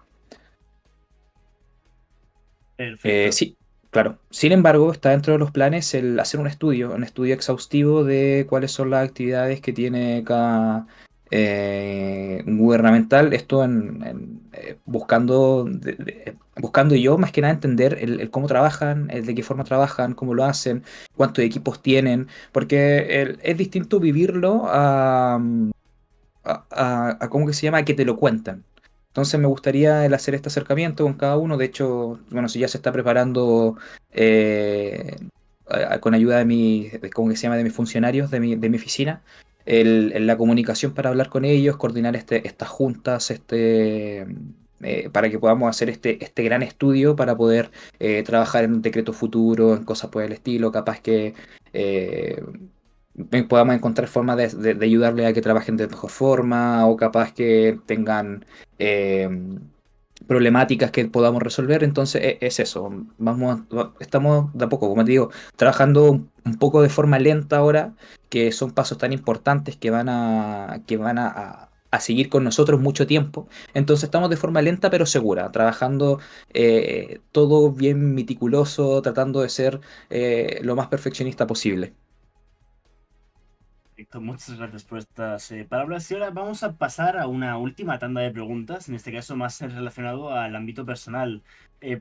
Perfecto. Sí, claro. Sin embargo, está dentro de los planes el hacer un estudio exhaustivo de cuáles son las actividades que tiene cada gubernamental. Esto buscando, buscando yo más que nada entender el cómo trabajan, el de qué forma trabajan, cómo lo hacen, cuántos equipos tienen, porque es distinto vivirlo a ¿cómo que se llama? A que te lo cuentan. Entonces me gustaría el hacer este acercamiento con cada uno. De hecho, bueno, si ya se está preparando eh, con ayuda ¿cómo que se llama? De mis funcionarios de mi oficina, la comunicación para hablar con ellos, coordinar estas juntas, para que podamos hacer este gran estudio para poder trabajar en un decreto futuro, en cosas por el estilo, capaz que eh, podamos encontrar formas de ayudarle a que trabajen de mejor forma o capaz que tengan eh, problemáticas que podamos resolver. Entonces es eso, estamos de a poco, como te digo, trabajando un poco de forma lenta ahora, que son pasos tan importantes que van a seguir con nosotros mucho tiempo. Entonces estamos de forma lenta pero segura, trabajando todo bien meticuloso, tratando de ser lo más perfeccionista posible. Perfecto, muchas gracias por estas palabras. Y ahora vamos a pasar a una última tanda de preguntas, en este caso más relacionado al ámbito personal.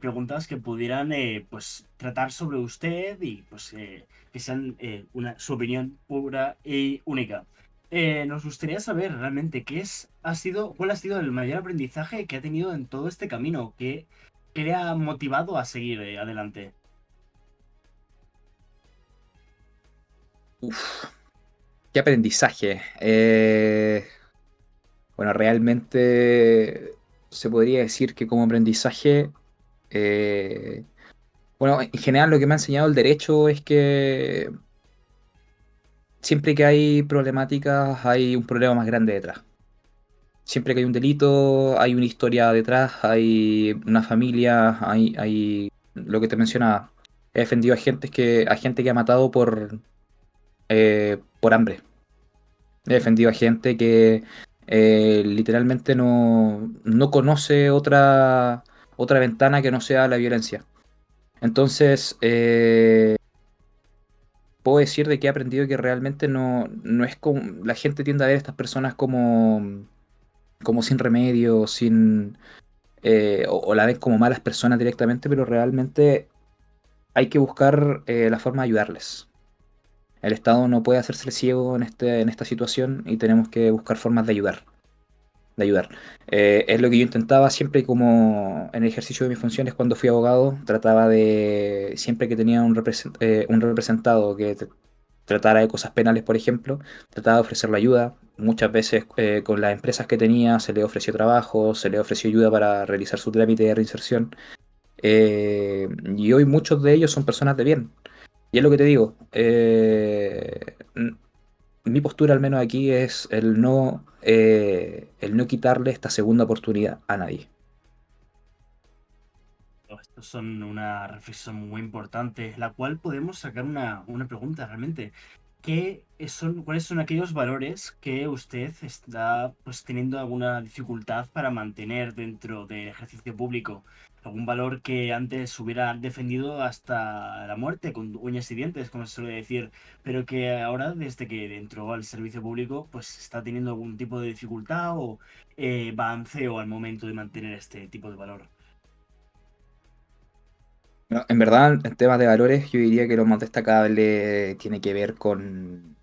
Preguntas que pudieran pues, tratar sobre usted y pues, que sean su opinión pura y única. Nos gustaría saber realmente cuál ha sido el mayor aprendizaje que ha tenido en todo este camino, qué le ha motivado a seguir adelante. Uf, qué aprendizaje. Bueno, realmente se podría decir que como aprendizaje, eh, bueno, en general lo que me ha enseñado el derecho es que siempre que hay problemáticas hay un problema más grande detrás. Siempre que hay un delito, hay una historia detrás, hay una familia, hay lo que te mencionaba. He defendido a gente que ha matado por hambre. He defendido a gente que literalmente no conoce otra ventana que no sea la violencia. Entonces, puedo decir de que he aprendido que realmente no es como... La gente tiende a ver a estas personas como sin remedio, o la ven como malas personas directamente, pero realmente hay que buscar la forma de ayudarles. El Estado no puede hacerse el ciego en esta situación y tenemos que buscar formas de ayudar. Es lo que yo intentaba siempre como en el ejercicio de mis funciones cuando fui abogado, trataba de, siempre que tenía un representado que tratara de cosas penales, por ejemplo, trataba de ofrecerle ayuda. Muchas veces con las empresas que tenía se le ofreció trabajo, se le ofreció ayuda para realizar su trámite de reinserción. Y hoy muchos de ellos son personas de bien. Y es lo que te digo, mi postura al menos aquí es el no quitarle esta segunda oportunidad a nadie. Estos son una reflexión muy importante, la cual podemos sacar una pregunta realmente. ¿Cuáles son aquellos valores que usted está pues, teniendo alguna dificultad para mantener dentro del ejercicio público? ¿Algún valor que antes hubiera defendido hasta la muerte, con uñas y dientes, como se suele decir, pero que ahora, desde que entró al servicio público, pues está teniendo algún tipo de dificultad o balanceo al momento de mantener este tipo de valor? No, en verdad, en temas de valores, yo diría que lo más destacable tiene que ver con,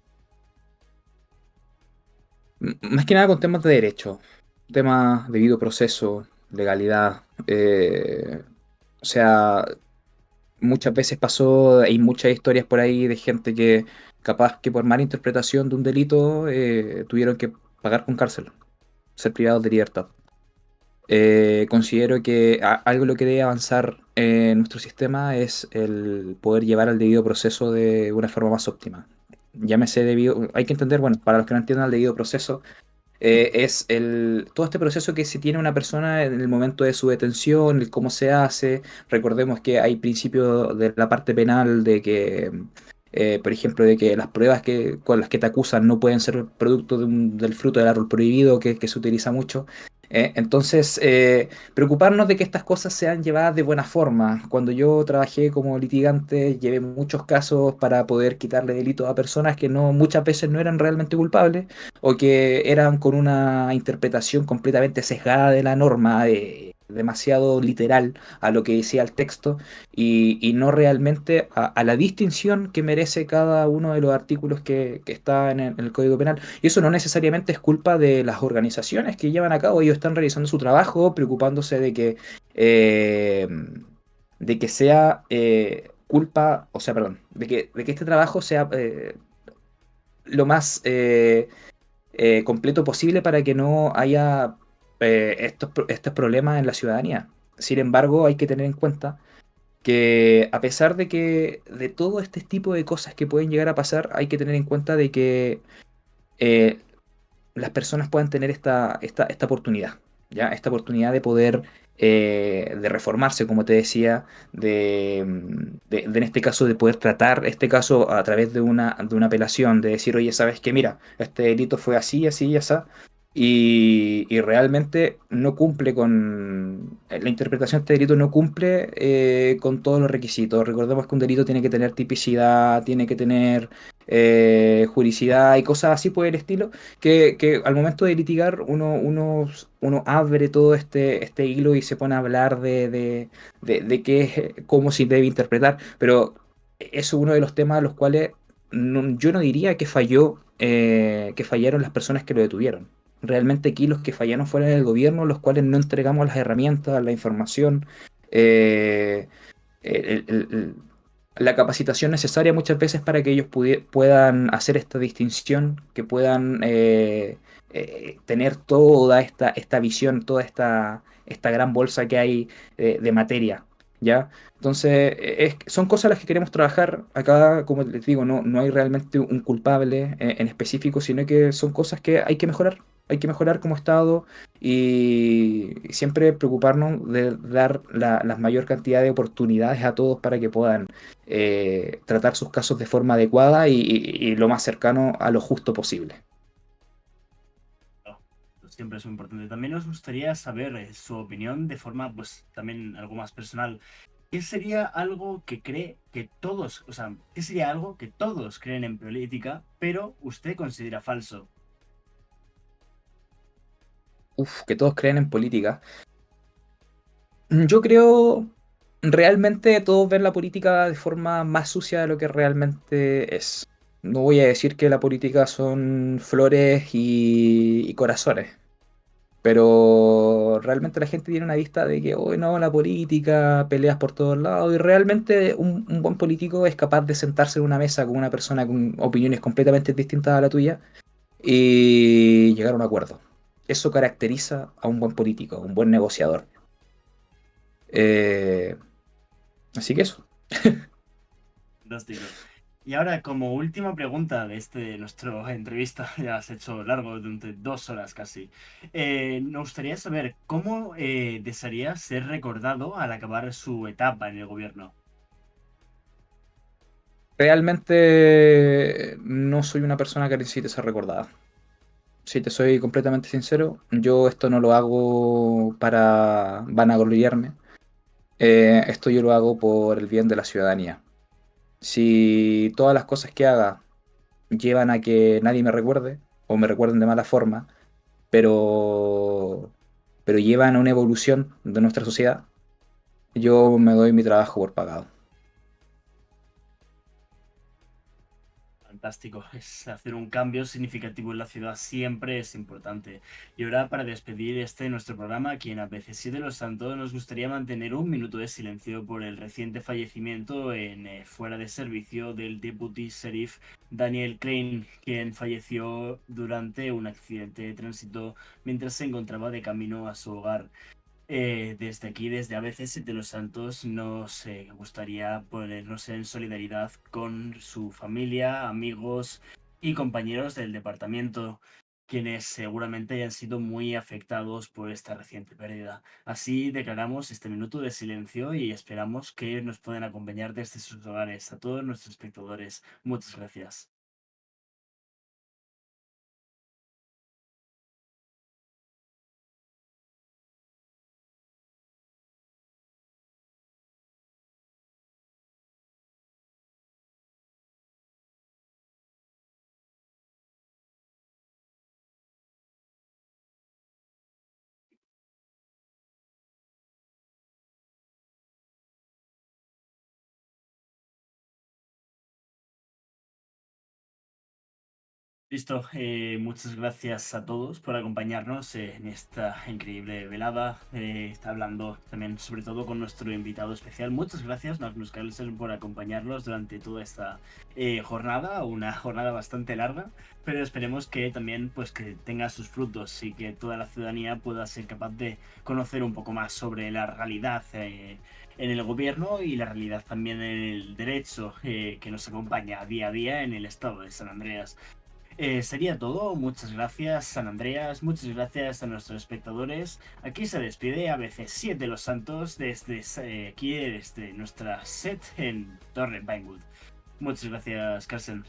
más que nada con temas de derecho, temas de debido proceso, legalidad. O sea, muchas veces pasó, hay muchas historias por ahí de gente que capaz que por mala interpretación de un delito tuvieron que pagar con cárcel, ser privados de libertad. Considero que algo lo que debe avanzar en nuestro sistema es el poder llevar al debido proceso de una forma más óptima. Llámese debido, hay que entender, bueno, para los que no entiendan el debido proceso, es todo este proceso que se tiene una persona en el momento de su detención, el cómo se hace. Recordemos que hay principios de la parte penal de que por ejemplo, de que las pruebas con las que te acusan no pueden ser producto del fruto del árbol prohibido, que se utiliza mucho. Entonces, preocuparnos de que estas cosas sean llevadas de buena forma. Cuando yo trabajé como litigante, llevé muchos casos para poder quitarle delitos a personas que no, muchas veces no eran realmente culpables o que eran con una interpretación completamente sesgada de la norma, demasiado literal a lo que decía el texto y no realmente a la distinción que merece cada uno de los artículos que está en el Código Penal. Y eso no necesariamente es culpa de las organizaciones que llevan a cabo, ellos están realizando su trabajo, preocupándose eh, de que sea culpa, o sea, perdón, de que este trabajo sea lo más completo posible para que no haya estos problemas en la ciudadanía. Sin embargo, hay que tener en cuenta que a pesar de que de todo este tipo de cosas que pueden llegar a pasar, hay que tener en cuenta de que eh, las personas puedan tener esta oportunidad, ¿ya? Esta oportunidad de poder de reformarse, como te decía, en este caso de poder tratar este caso a través de una apelación, de decir, oye, ¿sabes qué? Mira, este delito fue así, así y así, y realmente no cumple con la interpretación de este delito, no cumple con todos los requisitos. Recordemos que un delito tiene que tener tipicidad, tiene que tener juridicidad y cosas así por el estilo, que al momento de litigar uno abre todo este hilo y se pone a hablar de qué es, cómo se debe interpretar, pero eso es uno de los temas a los cuales yo no diría que fallaron las personas que lo detuvieron. Realmente aquí los que fallaron fueron el gobierno, los cuales no entregamos las herramientas, la información, eh, el- el- el- la capacitación necesaria muchas veces para que ellos puedan hacer esta distinción, que puedan tener toda esta visión, toda esta gran bolsa que hay de materia, ¿ya? Entonces, son cosas las que queremos trabajar acá, como les digo, no hay realmente un culpable en específico, sino que son cosas que hay que mejorar como Estado y siempre preocuparnos de dar la mayor cantidad de oportunidades a todos para que puedan tratar sus casos de forma adecuada y lo más cercano a lo justo posible. Siempre es muy importante. También nos gustaría saber su opinión de forma, pues, también algo más personal. ¿Qué sería algo que cree que todos, o sea, qué sería algo que todos creen en política, pero usted considera falso? Uf, que todos creen en política. Yo creo realmente todos ven la política de forma más sucia de lo que realmente es. No voy a decir que la política son flores y corazones, pero realmente la gente tiene una vista de que, hoy no, la política, peleas por todos lados, y realmente un buen político es capaz de sentarse en una mesa con una persona con opiniones completamente distintas a la tuya y llegar a un acuerdo. Eso caracteriza a un buen político, a un buen negociador. Eh, Así que eso. Fantástico. Y ahora, como última pregunta de nuestra entrevista, ya has hecho largo, durante 2 horas casi, nos gustaría saber cómo desearía ser recordado al acabar su etapa en el gobierno. Realmente no soy una persona que necesite ser recordada. Si te soy completamente sincero, yo esto no lo hago para vanagloriarme. Esto yo lo hago por el bien de la ciudadanía. Si todas las cosas que haga llevan a que nadie me recuerde o me recuerden de mala forma, pero, pero llevan a una evolución de nuestra sociedad, yo me doy mi trabajo por pagado. Fantástico, es hacer un cambio significativo en la ciudad siempre es importante. Y ahora para despedir nuestro programa, aquí en ABC de Los Santos, nos gustaría mantener un minuto de silencio por el reciente fallecimiento en fuera de servicio del Deputy Sheriff Daniel Crane, quien falleció durante un accidente de tránsito mientras se encontraba de camino a su hogar. Desde aquí, desde ABC de Los Santos, nos gustaría ponernos en solidaridad con su familia, amigos y compañeros del departamento quienes seguramente hayan sido muy afectados por esta reciente pérdida. Así declaramos este minuto de silencio y esperamos que nos puedan acompañar desde sus hogares. A todos nuestros espectadores, muchas gracias. Listo, muchas gracias a todos por acompañarnos en esta increíble velada. Está hablando también, sobre todo, con nuestro invitado especial. Muchas gracias, Magnus Carlsen, por acompañarnos durante toda esta jornada, una jornada bastante larga, pero esperemos que también pues que tenga sus frutos y que toda la ciudadanía pueda ser capaz de conocer un poco más sobre la realidad en el gobierno y la realidad también en el derecho que nos acompaña día a día en el estado de San Andreas. Sería todo, muchas gracias San Andreas, muchas gracias a nuestros espectadores. Aquí se despide ABC7 de los Santos desde aquí, desde nuestra set en Torre Vinewood. Muchas gracias, Carlsen.